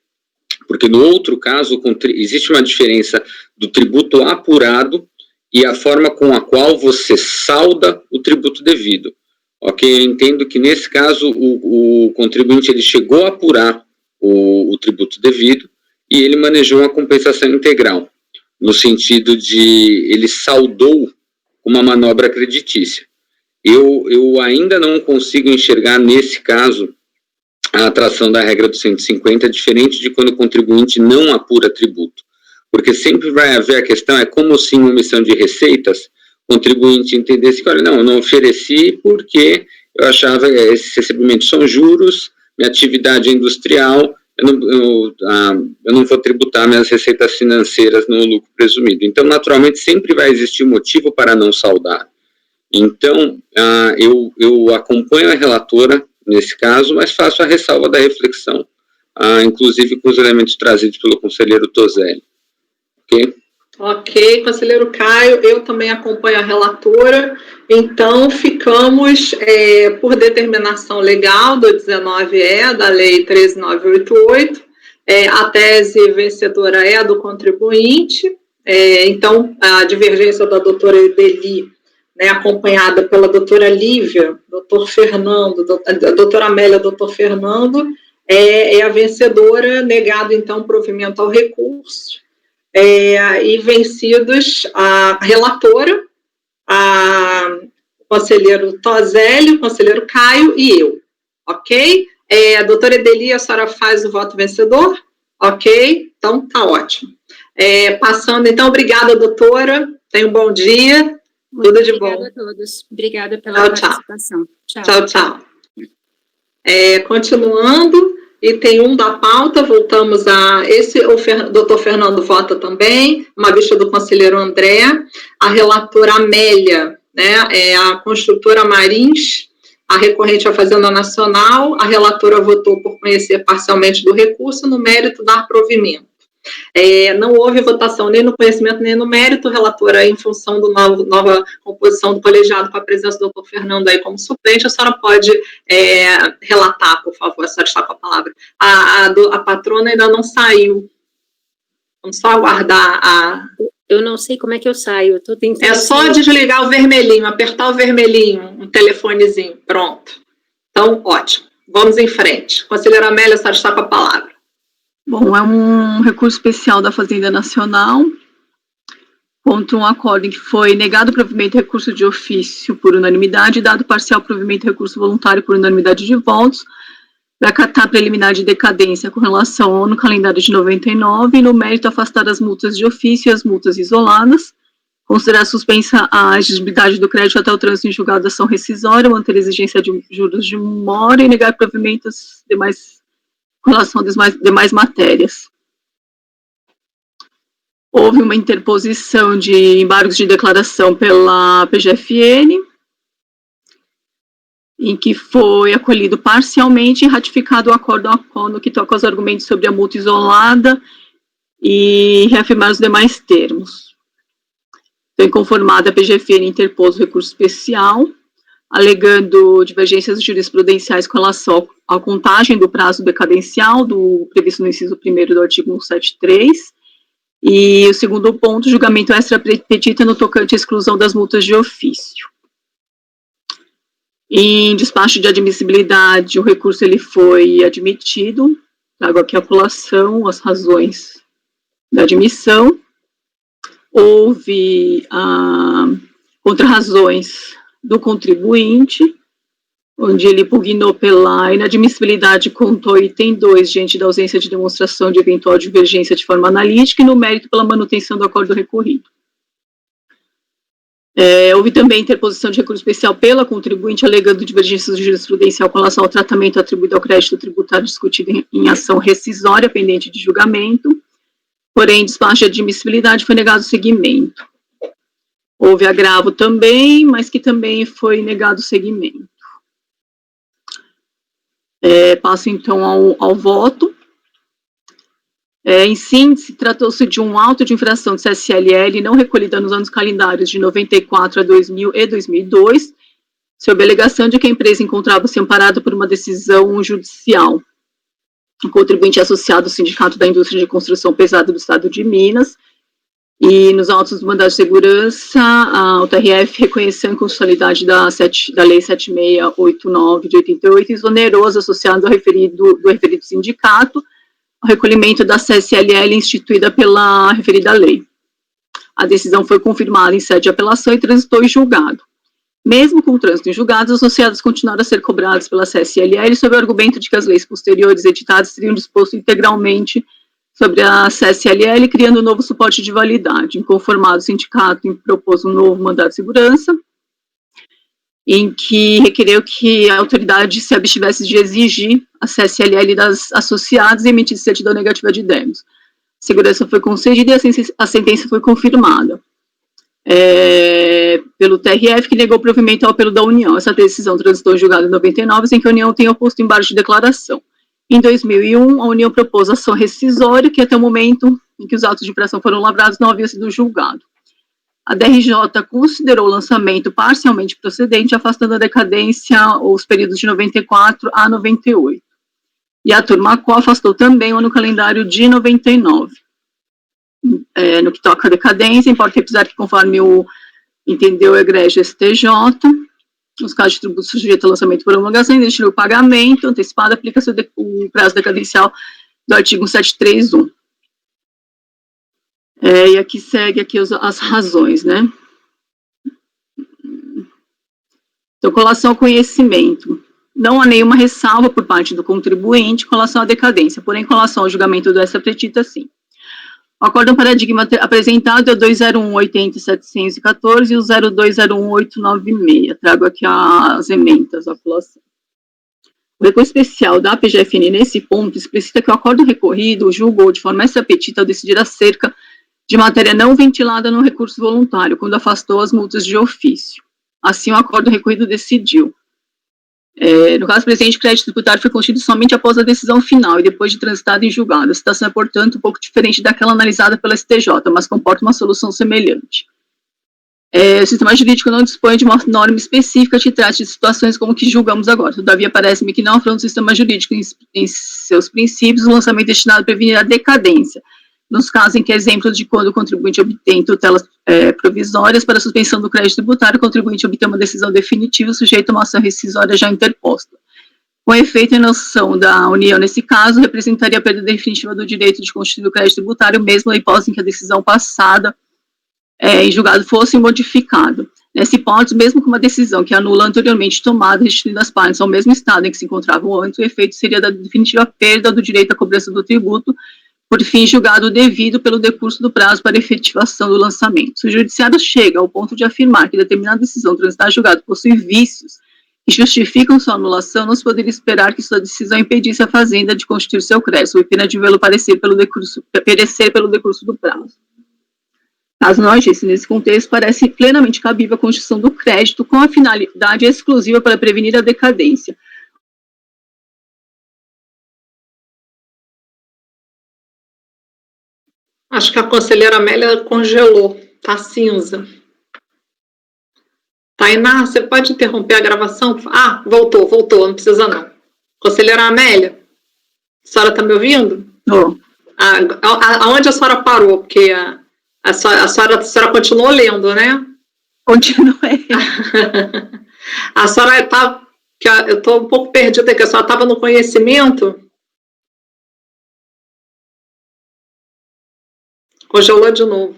Speaker 3: porque no outro caso existe uma diferença do tributo apurado e a forma com a qual você salda o tributo devido. Ok? Eu entendo que nesse caso o contribuinte ele chegou a apurar o tributo devido e ele manejou uma compensação integral, no sentido de ele saldou uma manobra creditícia. Eu ainda não consigo enxergar nesse caso a atração da regra do 150, diferente de quando o contribuinte não apura tributo. Porque sempre vai haver a questão, é como se em uma omissão de receitas, o contribuinte entendesse que, olha, não, eu não ofereci porque eu achava que esses recebimentos são juros, minha atividade é industrial, eu não vou tributar minhas receitas financeiras no lucro presumido. Então, naturalmente, sempre vai existir motivo para não saldar. Então, eu acompanho a relatora nesse caso, mas faço a ressalva da reflexão, inclusive com os elementos trazidos pelo conselheiro Toselli. Ok?
Speaker 1: Ok, conselheiro Caio, eu também acompanho a relatora, então ficamos por determinação legal do 19E, da Lei 13988, a tese vencedora é a do contribuinte, então a divergência da doutora Edeli, né, acompanhada pela doutora Lívia, doutor Fernando, a doutora Amélia, doutor Fernando, é a vencedora, negado então provimento ao recurso, e vencidos a relatora, o conselheiro Toselli, o conselheiro Caio e eu, ok? A doutora Edeli, a senhora faz o voto vencedor? Ok? Então, tá ótimo. Passando, então, obrigada, doutora, tenha um bom dia. Tudo de bom.
Speaker 2: Obrigada a todos. Obrigada pela participação.
Speaker 1: Tchau, tchau. Continuando, item 1 da pauta, voltamos a esse, o doutor Fernando vota também, uma vista do conselheiro André, a relatora Amélia, né, a construtora Marins, a recorrente à Fazenda Nacional, a relatora votou por conhecer parcialmente do recurso, no mérito dar provimento. Não houve votação nem no conhecimento nem no mérito, relatora, em função da nova composição do colegiado, com a presença do doutor Fernando aí como suplente, a senhora pode relatar, por favor, a senhora está com a palavra. A patrona ainda não saiu, vamos só aguardar
Speaker 10: Eu não sei como é que eu saio, eu estou tentando...
Speaker 1: É só desligar o vermelhinho, apertar o vermelhinho, um telefonezinho, pronto. Então, ótimo, vamos em frente. Conselheira Amélia, a senhora está com a palavra.
Speaker 8: Bom, é um recurso especial da Fazenda Nacional. contra um acordo em que foi negado o provimento de recurso de ofício por unanimidade e dado parcial provimento de recurso voluntário por unanimidade de votos, para acatar preliminar de decadência com relação ao no calendário de 99 e no mérito afastar as multas de ofício e as multas isoladas, considerar suspensa a exigibilidade do crédito até o trânsito em julgado da ação rescisória, manter a exigência de juros de mora e negar provimentos demais, com relação às demais matérias. Houve uma interposição de embargos de declaração pela PGFN, em que foi acolhido parcialmente e ratificado o acordo no que toca aos argumentos sobre a multa isolada e reafirmar os demais termos. Então, inconformada, a PGFN interpôs o recurso especial, alegando divergências jurisprudenciais com relação à contagem do prazo decadencial previsto no inciso 1º do artigo 173, e o segundo ponto, julgamento extra-petita no tocante à exclusão das multas de ofício. Em despacho de admissibilidade, o recurso ele foi admitido, trago aqui a colação, as razões da admissão. Houve contrarrazões do contribuinte, onde ele pugnou pela inadmissibilidade contou item 2, diante da ausência de demonstração de eventual divergência de forma analítica, e no mérito pela manutenção do acordo recorrido. Houve também interposição de recurso especial pela contribuinte, alegando divergências jurisprudencial com relação ao tratamento atribuído ao crédito tributário discutido em ação rescisória pendente de julgamento. Porém, despacho de admissibilidade foi negado o seguimento. Houve agravo também, mas que também foi negado o seguimento. Passo, então, ao voto. Em síntese, tratou-se de um auto de infração de CSLL não recolhida nos anos calendários de 94 a 2000 e 2002, sob a alegação de que a empresa encontrava-se amparada por uma decisão judicial. O contribuinte é associado ao Sindicato da Indústria de Construção Pesada do Estado de Minas, e nos autos do mandado de segurança, o TRF reconheceu a inconstitucionalidade da Lei 7689 de 88 e exonerou os associados do referido sindicato, o recolhimento da CSLL instituída pela referida lei. A decisão foi confirmada em sede de apelação e transitou em julgado. Mesmo com o trânsito em julgado, os associados continuaram a ser cobrados pela CSLL sob o argumento de que as leis posteriores editadas teriam disposto integralmente sobre a CSLL, criando um novo suporte de validade. Inconformado, o sindicato propôs um novo mandado de segurança, em que requereu que a autoridade se abstivesse de exigir a CSLL das associadas e emitisse certidão negativa de débitos. A segurança foi concedida e a sentença foi confirmada pelo TRF, que negou o provimento ao apelo da União. Essa decisão transitou em julgado em 99, sem que a União tenha oposto embargo de declaração. Em 2001, a União propôs ação rescisória, que até o momento em que os autos de infração foram lavrados não havia sido julgado. A DRJ considerou o lançamento parcialmente procedente, afastando a decadência os períodos de 94 a 98. E a turma qual afastou também o ano calendário de 99. No que toca à decadência, importa repisar que, conforme entendeu o egrégio STJ, nos casos de tributo sujeito a lançamento por homologação, existir o pagamento antecipado, aplica-se o prazo decadencial do artigo 731. E aqui segue as razões, né? Então, com relação ao conhecimento, não há nenhuma ressalva por parte do contribuinte com relação à decadência, porém, com relação ao julgamento do extra-petita, sim. O acórdão paradigma apresentado é o 201.80.714 e o 0201.896. Trago aqui as emendas à colação. O recurso especial da PGFN, nesse ponto, explicita que o acordo recorrido julgou de forma extra-petita ao decidir acerca de matéria não ventilada no recurso voluntário, quando afastou as multas de ofício. Assim, o acordo recorrido decidiu. No caso presente, o crédito tributário foi concedido somente após a decisão final e depois de transitado em julgado. A situação é, portanto, um pouco diferente daquela analisada pela STJ, mas comporta uma solução semelhante. O sistema jurídico não dispõe de uma norma específica que trate de situações como que julgamos agora. Todavia, parece-me que não afronta o sistema jurídico em seus princípios o lançamento destinado a prevenir a decadência, nos casos em que exemplos de quando o contribuinte obtém tutelas provisórias para a suspensão do crédito tributário, o contribuinte obtém uma decisão definitiva sujeita a uma ação rescisória já interposta. Com efeito, a noção da União, nesse caso, representaria a perda definitiva do direito de constituir o crédito tributário, mesmo na hipótese em que a decisão passada em julgado fosse modificado. Nessa hipótese, mesmo com uma decisão que anula anteriormente tomada, restituindo as partes ao mesmo estado em que se encontravam antes, o efeito seria da definitiva perda do direito à cobrança do tributo, por fim julgado devido pelo decurso do prazo para efetivação do lançamento. Se o judiciário chega ao ponto de afirmar que determinada decisão transitada julgado possui vícios que justificam sua anulação, não se poderia esperar que sua decisão impedisse a fazenda de constituir seu crédito, sob pena de vê-lo perecer pelo decurso do prazo. Caso não agisse nesse contexto, parece plenamente cabível a constituição do crédito com a finalidade exclusiva para prevenir a decadência.
Speaker 1: Acho que a conselheira Amélia congelou, tá cinza. Tainá, você pode interromper a gravação? Ah, voltou, não precisa não. Conselheira Amélia, a senhora está me ouvindo?
Speaker 8: Não.
Speaker 1: Aonde a senhora parou? Porque a senhora continuou lendo, né?
Speaker 8: Continuei.
Speaker 1: A senhora está... Eu estou um pouco perdida aqui. A senhora estava no conhecimento? Congelou de novo.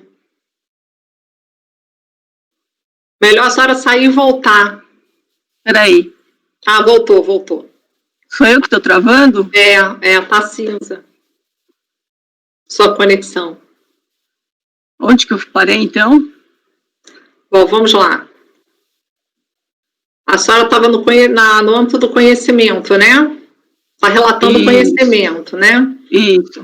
Speaker 1: Melhor a senhora sair e voltar.
Speaker 8: Peraí.
Speaker 1: Ah, voltou.
Speaker 8: Sou eu que estou travando?
Speaker 1: Tá cinza. Sua conexão.
Speaker 8: Onde que eu parei, então?
Speaker 1: Bom, vamos lá. A senhora estava no âmbito do conhecimento, né? Está relatando o conhecimento, né?
Speaker 8: Isso.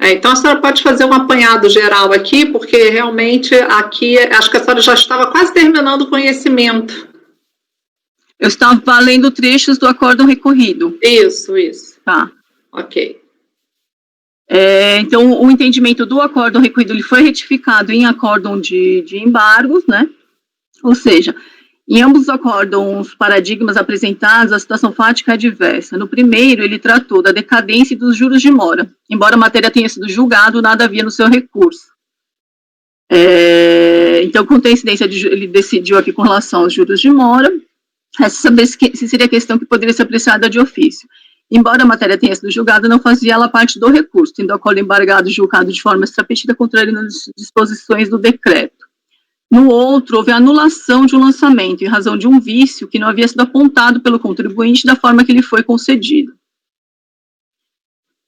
Speaker 1: Então, a senhora pode fazer um apanhado geral aqui, porque realmente aqui, acho que a senhora já estava quase terminando o conhecimento.
Speaker 8: Eu estava lendo trechos do acórdão recorrido.
Speaker 1: Isso.
Speaker 8: Tá.
Speaker 1: Ok.
Speaker 8: Então, o entendimento do acórdão recorrido ele foi retificado em acórdão de embargos, né? Ou seja, em ambos os acórdãos paradigmas apresentados, a situação fática é diversa. No primeiro, ele tratou da decadência e dos juros de mora. Embora a matéria tenha sido julgada, nada havia no seu recurso. Então, com coincidência, ele decidiu aqui com relação aos juros de mora, resta saber se seria questão que poderia ser apreciada de ofício. Embora a matéria tenha sido julgada, não fazia ela parte do recurso, tendo o acórdão embargado julgado de forma extrapetida, contrariando as disposições do decreto. No outro, houve a anulação de um lançamento, em razão de um vício que não havia sido apontado pelo contribuinte da forma que lhe foi concedido.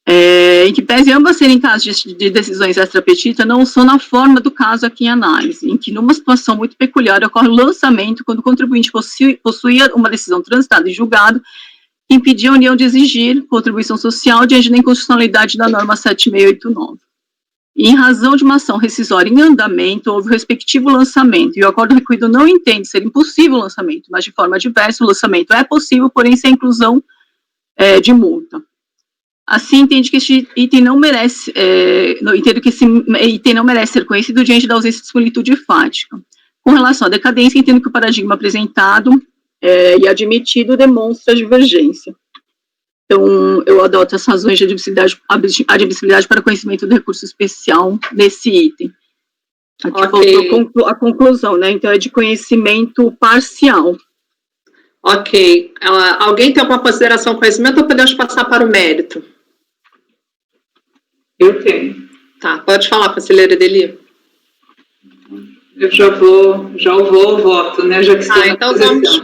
Speaker 8: Em que pese ambas serem casos de decisões extra-petita, não são na forma do caso aqui em análise, em que numa situação muito peculiar ocorre o lançamento quando o contribuinte possuía uma decisão transitada e julgado que impedia a União de exigir contribuição social diante da inconstitucionalidade da norma 7689. E, em razão de uma ação rescisória em andamento, houve o respectivo lançamento, e o acórdão recorrido não entende ser impossível o lançamento, mas de forma diversa o lançamento é possível, porém sem inclusão de multa. Assim, entende que este item não merece, entendo que esse item não merece ser conhecido diante da ausência de similitude fática. Com relação à decadência, entendo que o paradigma apresentado e admitido demonstra divergência. Então, eu adoto as razões de admissibilidade para conhecimento do recurso especial nesse item. Aqui faltou a conclusão, né? Então, é de conhecimento parcial.
Speaker 1: Ok. Alguém tem alguma consideração com conhecimento ou podemos passar para o mérito?
Speaker 7: Eu tenho.
Speaker 1: Tá, pode falar, conselheira Edeli.
Speaker 7: Eu já vou ao voto, né? Já que
Speaker 1: então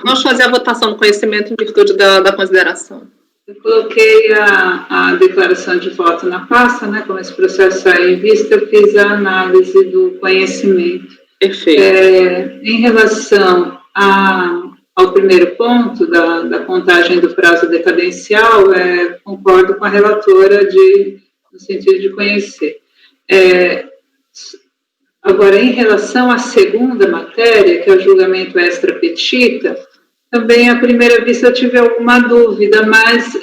Speaker 1: vamos fazer a votação do conhecimento em virtude da consideração.
Speaker 7: Eu coloquei a declaração de voto na pasta, né? Como esse processo sai em vista, eu fiz a análise do conhecimento.
Speaker 1: Perfeito.
Speaker 7: Em relação ao primeiro ponto da contagem do prazo decadencial, concordo com a relatora no sentido de conhecer. Agora, em relação à segunda matéria, que é o julgamento extra-petita, também à primeira vista eu tive alguma dúvida, mas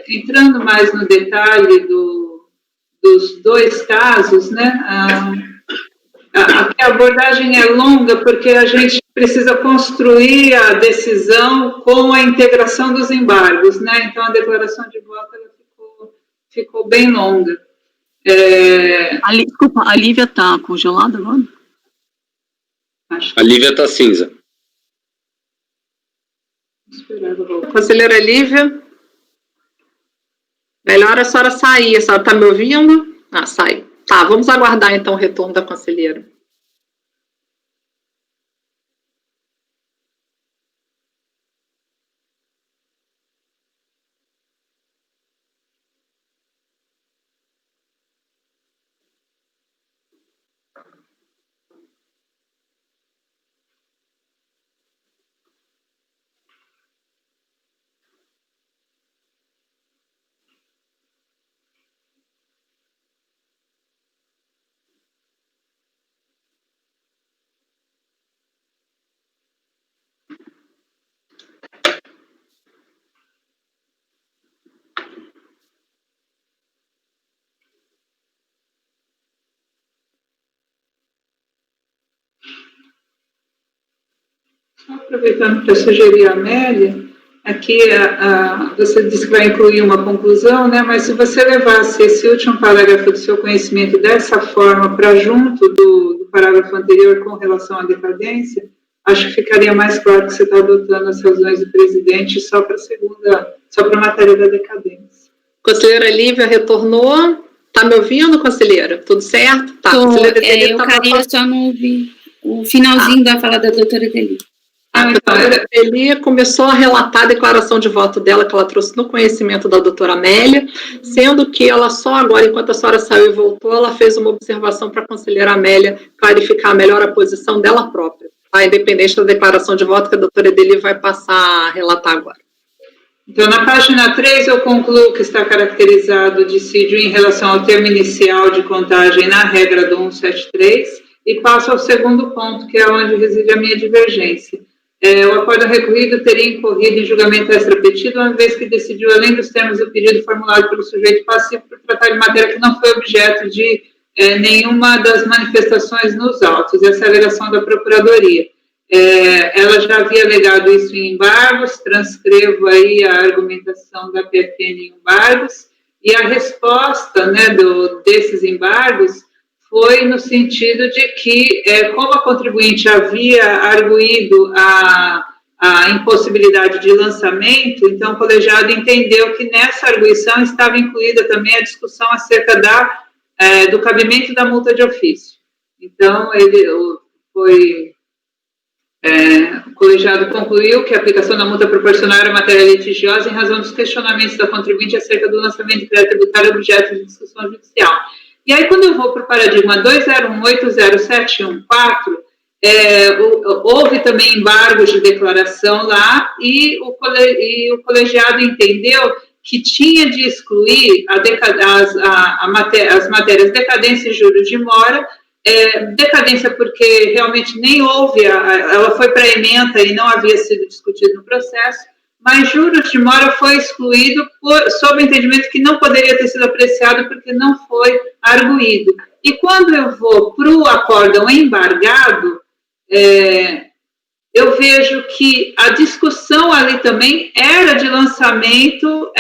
Speaker 7: entrando mais no detalhe dos dois casos, né, a abordagem é longa porque a gente precisa construir a decisão com a integração dos embargos, né, então a declaração de voto ela ficou bem longa.
Speaker 8: Desculpa, a Lívia está congelada agora?
Speaker 3: A Lívia está cinza.
Speaker 1: Conselheira Lívia, melhor a senhora sair. A senhora está me ouvindo? Saiu. Tá, vamos aguardar então o retorno da conselheira.
Speaker 7: Aproveitando para sugerir a Amélia, aqui você disse que vai incluir uma conclusão, né? Mas se você levasse esse último parágrafo do seu conhecimento dessa forma para junto do parágrafo anterior com relação à decadência, acho que ficaria mais claro que você está adotando as razões do presidente só para a matéria da decadência.
Speaker 1: Conselheira Lívia retornou. Está me ouvindo, conselheira? Tudo certo? Tá.
Speaker 2: Eu queria só não ouvir o finalzinho da fala da doutora Adeli.
Speaker 1: A doutora Adeli começou a relatar a declaração de voto dela, que ela trouxe no conhecimento da doutora Amélia, sendo que ela só agora, enquanto a senhora saiu e voltou, ela fez uma observação para a conselheira Amélia clarificar melhor a posição dela própria, tá? Independente da declaração de voto que a doutora Adeli vai passar a relatar agora.
Speaker 7: Então, na página 3, eu concluo que está caracterizado o dissídio em relação ao termo inicial de contagem na regra do 173 e passo ao segundo ponto, que é onde reside a minha divergência. O acordo recorrido teria incorrido em julgamento extrapetido, uma vez que decidiu, além dos termos do pedido formulado pelo sujeito passivo, por tratar de matéria que não foi objeto de nenhuma das manifestações nos autos. Essa é a alegação da Procuradoria. Ela já havia alegado isso em embargos, transcrevo aí a argumentação da PFN em embargos, e a resposta, né, desses embargos foi no sentido de que, como a contribuinte havia arguído a impossibilidade de lançamento, então o colegiado entendeu que nessa arguição estava incluída também a discussão acerca do cabimento da multa de ofício. Então, o colegiado concluiu que a aplicação da multa proporcional era matéria litigiosa em razão dos questionamentos da contribuinte acerca do lançamento de crédito tributário objeto de discussão judicial. E aí, quando eu vou para o paradigma 201807114, houve também embargos de declaração lá e o colegiado entendeu que tinha de excluir as matérias decadência e juros de mora, decadência porque realmente nem houve, ela foi para a ementa e não havia sido discutido no processo, mas juros de mora foi excluído sob o entendimento que não poderia ter sido apreciado porque não foi arguído. E quando eu vou para o acórdão embargado, eu vejo que a discussão ali também era de lançamento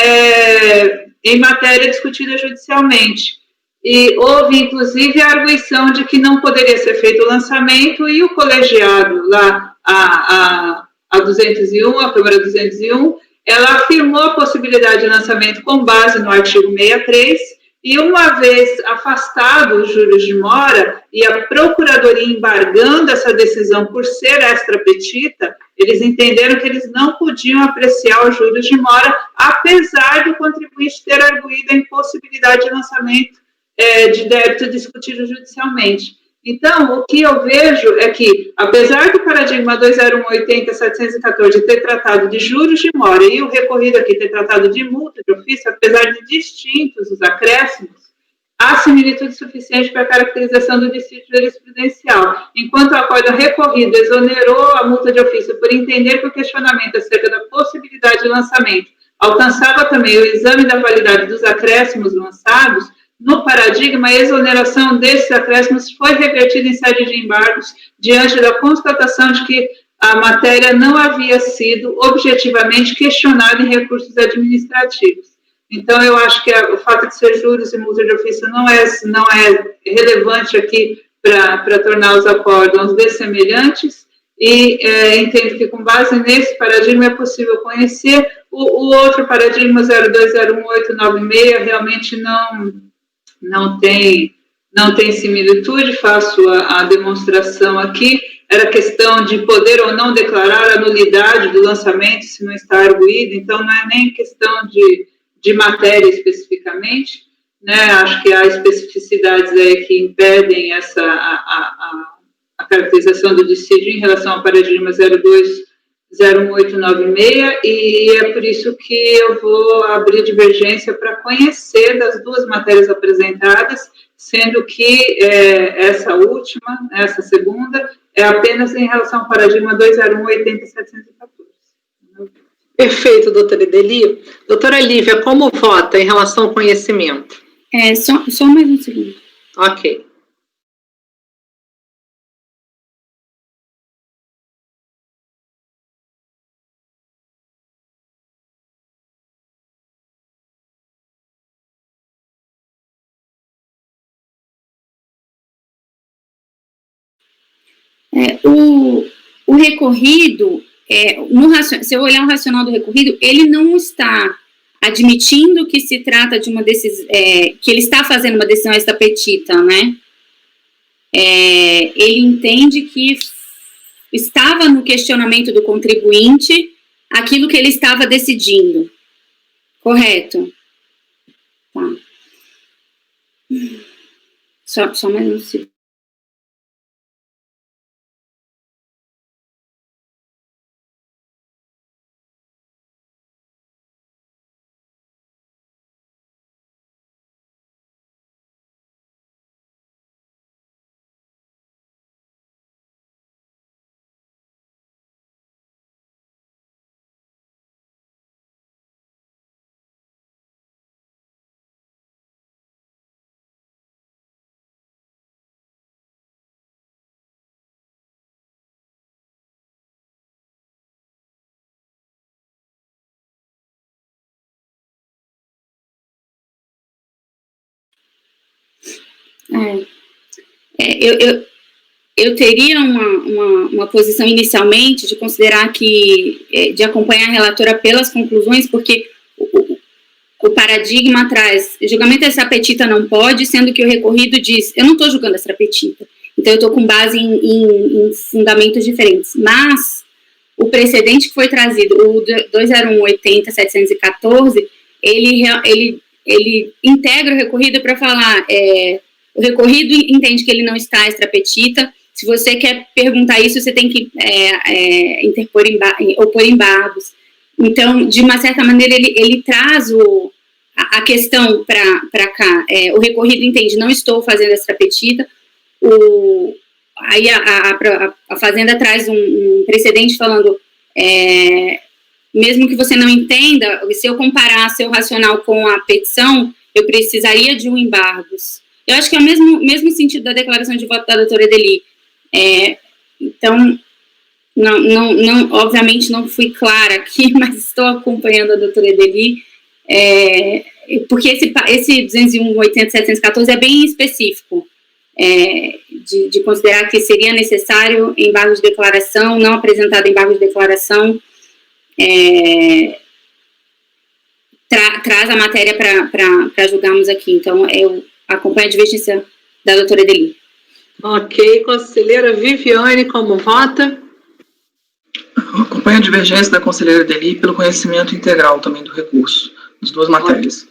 Speaker 7: em matéria discutida judicialmente. E houve, inclusive, a arguição de que não poderia ser feito o lançamento e o colegiado lá, a 201, a Câmara 201, ela afirmou a possibilidade de lançamento com base no artigo 63 e uma vez afastado os juros de mora e a Procuradoria embargando essa decisão por ser extrapetita, eles entenderam que eles não podiam apreciar os juros de mora, apesar do contribuinte ter arguído a impossibilidade de lançamento de débito discutido judicialmente. Então, o que eu vejo é que, apesar do paradigma 20180-714 ter tratado de juros de mora e o recorrido aqui ter tratado de multa de ofício, apesar de distintos os acréscimos, há similitude suficiente para a caracterização do dissídio jurisprudencial. Enquanto o acordo recorrido exonerou a multa de ofício por entender que o questionamento acerca da possibilidade de lançamento alcançava também o exame da validade dos acréscimos lançados, no paradigma, a exoneração desses acréscimos foi revertida em sede de embargos diante da constatação de que a matéria não havia sido objetivamente questionada em recursos administrativos. Então, eu acho que o fato de ser juros e multa de ofício não é relevante aqui para tornar os acórdãos dessemelhantes e entendo que, com base nesse paradigma, é possível conhecer. O outro paradigma, 0201896, realmente não tem não tem similitude, faço a demonstração aqui. Era questão de poder ou não declarar a nulidade do lançamento se não está arguído, então não é nem questão de matéria especificamente, né? Acho que há especificidades aí que impedem a caracterização do dissídio em relação ao paradigma 02-01896, e é por isso que eu vou abrir divergência para conhecer das duas matérias apresentadas, sendo que essa última, essa segunda, é apenas em relação ao paradigma 201-80-714.
Speaker 1: Perfeito, doutora Edeli. Doutora Lívia, como vota em relação ao conhecimento?
Speaker 2: Só mais um segundo.
Speaker 1: Ok.
Speaker 2: O recorrido, se eu olhar o racional do recorrido, ele não está admitindo que se trata de uma decisão, que ele está fazendo uma decisão extra-petita, né? Ele entende que estava no questionamento do contribuinte aquilo que ele estava decidindo. Correto? Tá. Só mais um segundo. Eu teria uma posição inicialmente de considerar que, de acompanhar a relatora pelas conclusões, porque o paradigma traz, julgamento extra-petita não pode, sendo que o recorrido diz, eu não estou julgando extra-petita, então eu estou com base em fundamentos diferentes, mas o precedente que foi trazido, o 201-80-714, ele integra o recorrido para falar, o recorrido entende que ele não está extra-petita. Se você quer perguntar isso, você tem que opor embargos. Então, de uma certa maneira, ele traz a questão para cá. O recorrido entende, não estou fazendo extra-petita. Aí a Fazenda traz um precedente falando, mesmo que você não entenda, se eu comparar seu racional com a petição, eu precisaria de um embargos. Eu acho que é o mesmo sentido da declaração de voto da doutora Edeli. Então, não, obviamente não fui clara aqui, mas estou acompanhando a doutora Edeli, porque esse 201-80-714 é bem específico, de considerar que seria necessário embargo de declaração, não apresentado embargo de declaração, traz a matéria para julgarmos aqui. Então, eu acompanho a divergência da doutora Edeli.
Speaker 1: Ok, conselheira Viviane, como vota?
Speaker 4: Eu acompanho a divergência da conselheira Edeli pelo conhecimento integral também do recurso, das duas matérias.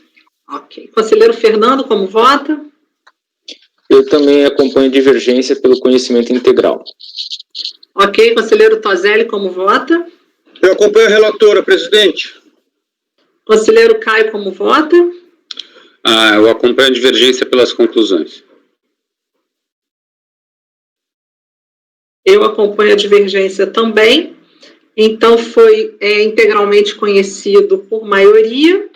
Speaker 1: Ok. Conselheiro Fernando, como vota?
Speaker 9: Eu também acompanho a divergência pelo conhecimento integral.
Speaker 1: Ok, conselheiro Toselli, como vota?
Speaker 6: Eu acompanho a relatora, presidente.
Speaker 1: Conselheiro Caio, como vota?
Speaker 3: Eu acompanho a divergência pelas conclusões.
Speaker 1: Eu acompanho a divergência também. Então, foi integralmente conhecido por maioria.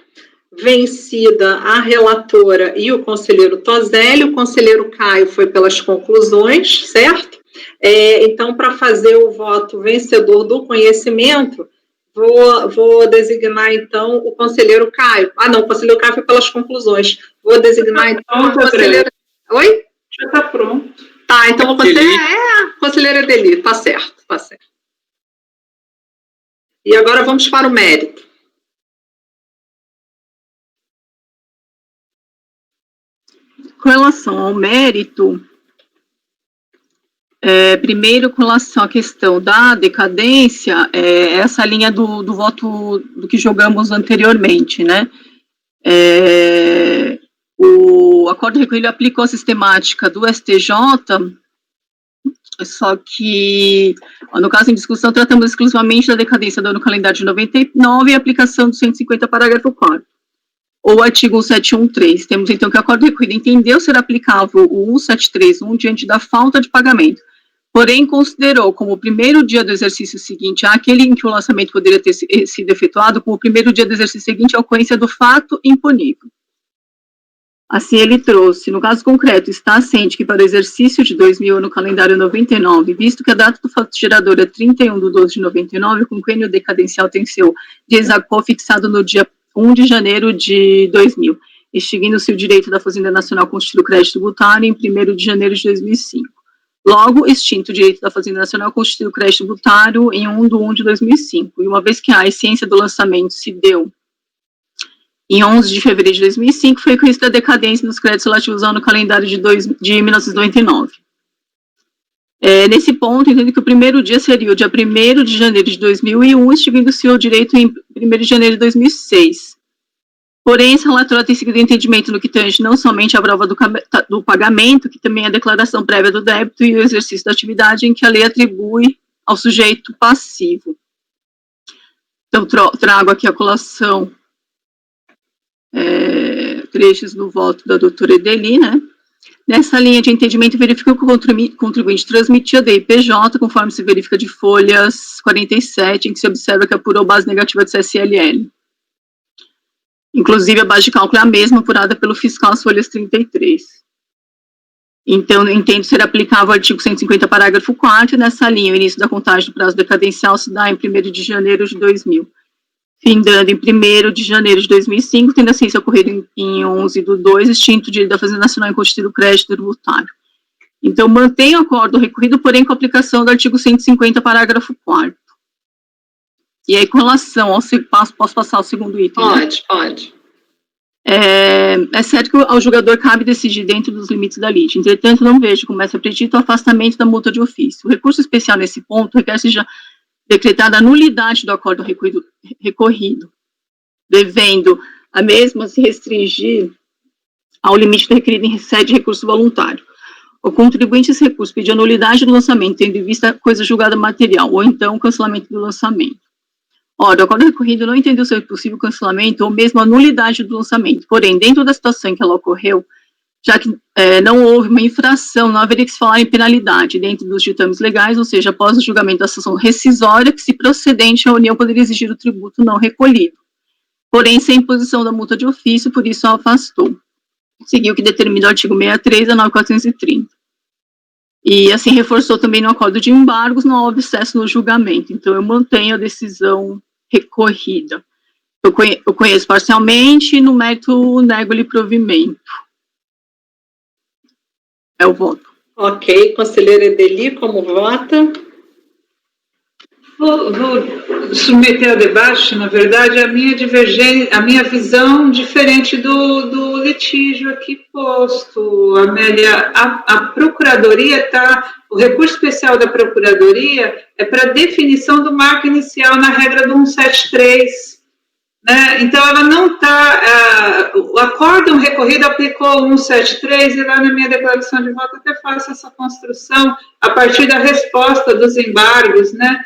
Speaker 1: Vencida a relatora e o conselheiro Toselli. O conselheiro Caio foi pelas conclusões, certo? Então, para fazer o voto vencedor do conhecimento, vou designar, então, o conselheiro Caio. Não, o conselheiro Caio foi pelas conclusões. Vou designar, então, o conselheiro... Oi?
Speaker 7: Já está pronto.
Speaker 1: Tá, então, conselheira Edeli, tá certo. E agora vamos para o mérito.
Speaker 8: Com relação ao mérito, primeiro, com relação à questão da decadência, essa linha do voto do que jogamos anteriormente, né? O acordo recolhido aplicou a sistemática do STJ, só que, no caso em discussão, tratamos exclusivamente da decadência do ano calendário de 99 e a aplicação do 150, parágrafo 4º, ou artigo 1713. Temos, então, que o acordo recolhido entendeu ser aplicável o 1731 diante da falta de pagamento, porém considerou como o primeiro dia do exercício seguinte àquele em que o lançamento poderia ter sido efetuado como o primeiro dia do exercício seguinte à ocorrência do fato imponível. Assim, ele trouxe, no caso concreto, está assente que para o exercício de 2000 no calendário 99, visto que a data do fato gerador é 31/12/99, o quinquênio decadencial tem seu desacordo fixado no dia 1 de janeiro de 2000, extinguindo-se o direito da Fazenda Nacional constituir o crédito tributário em 1º de janeiro de 2005. Logo, extinto o direito da Fazenda Nacional constituir o crédito tributário em 1 de 2005. E uma vez que a essência do lançamento se deu em 11 de fevereiro de 2005, foi conhecida a decadência dos créditos relativos ao ano calendário de 1999. Nesse ponto, entendo que o primeiro dia seria o dia 1º de janeiro de 2001, extinguindo-se o direito em 1º de janeiro de 2006. Porém, esse relatório tem seguido entendimento no que tange não somente a prova do pagamento, que também é a declaração prévia do débito e o exercício da atividade em que a lei atribui ao sujeito passivo. Então, trago aqui a colação, trechos do voto da doutora Edeli, né? Nessa linha de entendimento, verificou que o contribuinte transmitia a DIPJ, conforme se verifica de folhas 47, em que se observa que apurou base negativa de CSLL. Inclusive, a base de cálculo é a mesma apurada pelo fiscal, as folhas 33. Então, entendo ser aplicável o artigo 150, parágrafo 4º, nessa linha, o início da contagem do prazo decadencial se dá em 1º de janeiro de 2000. Findando em 1º de janeiro de 2005, tendo a ciência ocorrido em 11/2, extinto o direito da Fazenda Nacional em constituir o crédito tributário. Então, mantém o acordo recorrido, porém com a aplicação do artigo 150, parágrafo 4º. E aí, com relação ao... Posso passar ao segundo item?
Speaker 1: Pode.
Speaker 8: É certo que ao julgador cabe decidir dentro dos limites da lide. Entretanto, não vejo como é predito o afastamento da multa de ofício. O recurso especial nesse ponto requer seja decretada a nulidade do acordo recorrido, devendo a mesma se restringir ao limite do requerido em sede de recurso voluntário. O contribuinte esse recurso pedir a nulidade do lançamento, tendo em vista a coisa julgada material, ou então o cancelamento do lançamento. Ora, o acordo recorrido não entendeu ser possível cancelamento ou mesmo a nulidade do lançamento, porém, dentro da situação em que ela ocorreu, já que não houve uma infração, não haveria que se falar em penalidade dentro dos ditames legais, ou seja, após o julgamento da ação rescisória, que se procedente a União poderia exigir o tributo não recolhido. Porém, sem imposição da multa de ofício, por isso a afastou. Seguiu o que determina o artigo 63 da 9430. E assim reforçou também no acordo de embargos, não houve excesso no julgamento. Então, eu mantenho a decisão recorrida. Eu conheço parcialmente, no mérito nego-lhe provimento. É o voto.
Speaker 1: Ok, conselheira Edeli, como vota?
Speaker 7: Vou submeter a debate, na verdade, a minha visão diferente do litígio aqui posto. Amélia, a Procuradoria o recurso especial da Procuradoria é para definição do marco inicial na regra do 173, né? Então, ela não está... o acórdão recorrido aplicou o 173 e lá na minha declaração de voto até faço essa construção a partir da resposta dos embargos, né?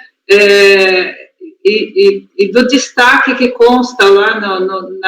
Speaker 7: E do destaque que consta lá no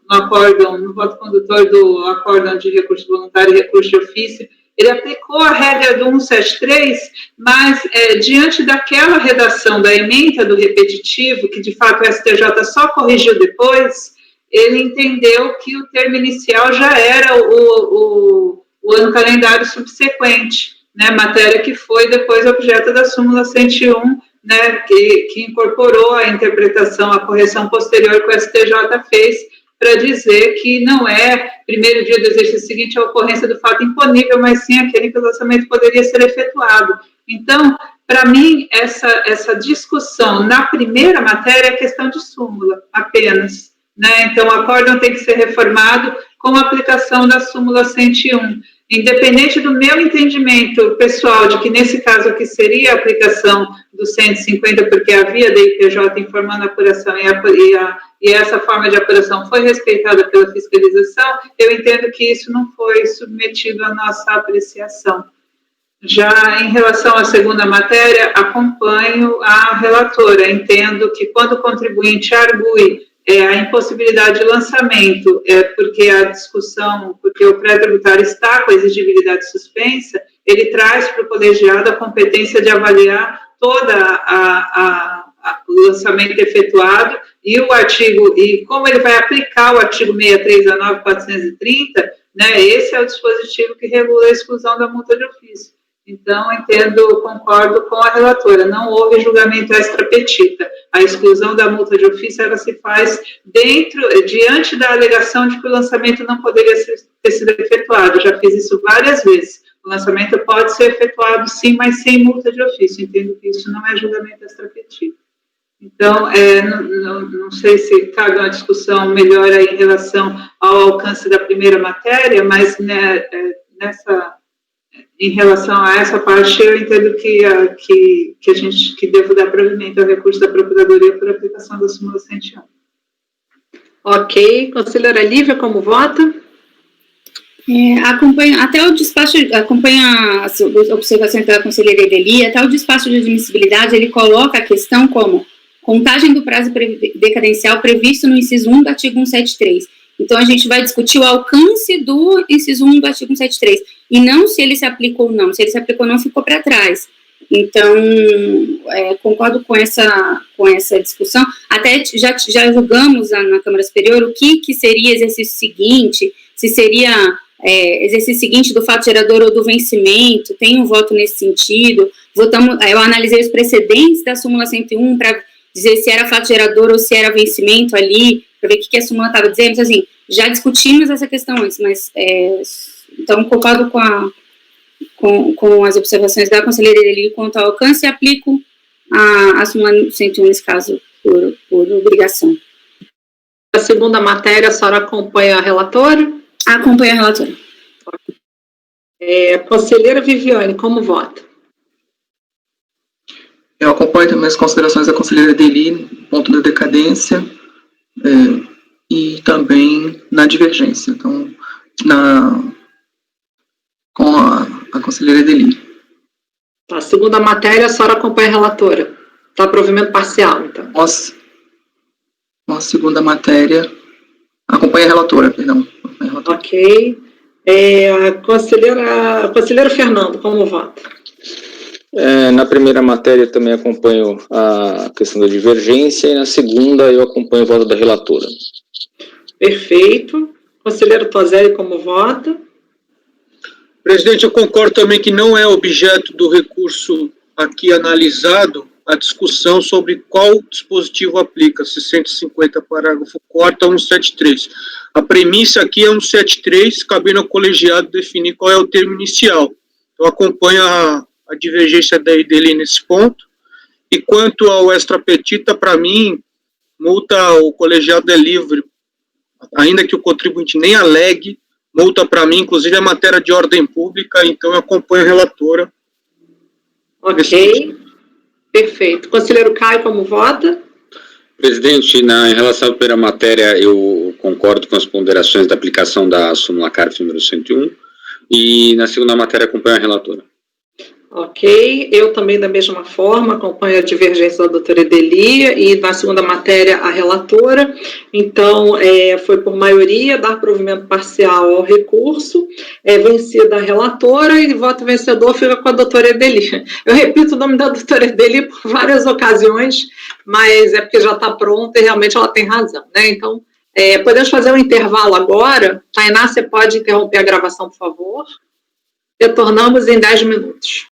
Speaker 7: acórdão, no voto condutor do acórdão de recurso voluntário e recurso de ofício, ele aplicou a regra do 173, mas diante daquela redação da ementa do repetitivo, que de fato o STJ só corrigiu depois, ele entendeu que o termo inicial já era o ano calendário subsequente, né, matéria que foi depois objeto da súmula 101, né, que incorporou a interpretação, a correção posterior que o STJ fez para dizer que não é primeiro dia do exercício seguinte a ocorrência do fato imponível, mas sim aquele que o lançamento poderia ser efetuado. Então, para mim, essa discussão na primeira matéria é questão de súmula, apenas, né? Então, o acórdão tem que ser reformado com a aplicação da súmula 101. Independente do meu entendimento pessoal de que nesse caso aqui seria a aplicação do 150, porque havia DIPJ informando a apuração e essa forma de apuração foi respeitada pela fiscalização, eu entendo que isso não foi submetido à nossa apreciação. Já em relação à segunda matéria, acompanho a relatora, entendo que quando o contribuinte argue a impossibilidade de lançamento, porque a discussão, porque o pré-tributário está com a exigibilidade suspensa, ele traz para o colegiado a competência de avaliar toda o lançamento efetuado e o artigo, e como ele vai aplicar o artigo 63 a 9430, né, esse é o dispositivo que regula a exclusão da multa de ofício. Então, concordo com a relatora, não houve julgamento extra-petita. A exclusão da multa de ofício, ela se faz diante da alegação de que o lançamento não poderia ter sido efetuado. Já fiz isso várias vezes. O lançamento pode ser efetuado, sim, mas sem multa de ofício. Entendo que isso não é julgamento extra-petita. Então, não sei se cabe uma discussão melhor aí em relação ao alcance da primeira matéria, mas em relação a essa parte, eu entendo que devo dar provimento ao recurso da Procuradoria por aplicação da súmula 101.
Speaker 1: Ok. Conselheira Lívia, como vota?
Speaker 2: Até o despacho, acompanha as observações da conselheira Edeli, até o despacho de admissibilidade, ele coloca a questão como contagem do prazo decadencial previsto no inciso 1 do artigo 173. Então, a gente vai discutir o alcance do inciso 1 do artigo 173, e não se ele se aplicou ou não. Se ele se aplicou ou não, ficou para trás. Então, concordo com essa discussão. Até já julgamos na Câmara Superior o que seria exercício seguinte, se seria exercício seguinte do fato gerador ou do vencimento, tem um voto nesse sentido. Eu analisei os precedentes da súmula 101 para dizer se era fato gerador ou se era vencimento ali, para ver o que a súmula estava dizendo. Então, assim, já discutimos essa questão antes, mas, então, concordo com as observações da conselheira Edeli quanto ao alcance e aplico a súmula 101 nesse caso, por obrigação.
Speaker 1: A segunda matéria, a senhora acompanha a relatora?
Speaker 2: Acompanha a relatora.
Speaker 1: Conselheira Viviane, como vota?
Speaker 4: Eu acompanho também as considerações da conselheira Edeli, no ponto da decadência, e também na divergência, então, com a conselheira Edeli.
Speaker 1: A segunda matéria, a senhora acompanha a relatora. Está provimento parcial, então.
Speaker 4: A segunda matéria, acompanha a relatora, perdão.
Speaker 1: Ok. Conselheiro Fernando, como vota?
Speaker 9: Na primeira matéria também acompanho a questão da divergência e na segunda eu acompanho o voto da relatora.
Speaker 1: Perfeito. Conselheiro Tozelli, como vota?
Speaker 6: Presidente, eu concordo também que não é objeto do recurso aqui analisado a discussão sobre qual dispositivo aplica, se 150 parágrafo 4 ou 173. A premissa aqui é 173, cabendo ao colegiado definir qual é o termo inicial. Eu acompanho a divergência dele nesse ponto. E quanto ao extra-petita, para mim, multa, o colegiado é livre, ainda que o contribuinte nem alegue, multa para mim, inclusive é matéria de ordem pública, então eu acompanho a relatora.
Speaker 1: Ok, perfeito. Conselheiro Caio, como vota?
Speaker 3: Presidente, em relação à primeira matéria, eu concordo com as ponderações da aplicação da súmula CARF número 101, e na segunda matéria acompanho a relatora.
Speaker 1: Ok, eu também da mesma forma acompanho a divergência da doutora Edeli e na segunda matéria a relatora. Então, foi por maioria dar provimento parcial ao recurso, vencida a relatora e voto vencedor fica com a doutora Edeli. Eu repito o nome da doutora Edeli por várias ocasiões, mas é porque já está pronta e realmente ela tem razão, né? Então, podemos fazer um intervalo agora. Tainá, você pode interromper a gravação, por favor? Retornamos em 10 minutos.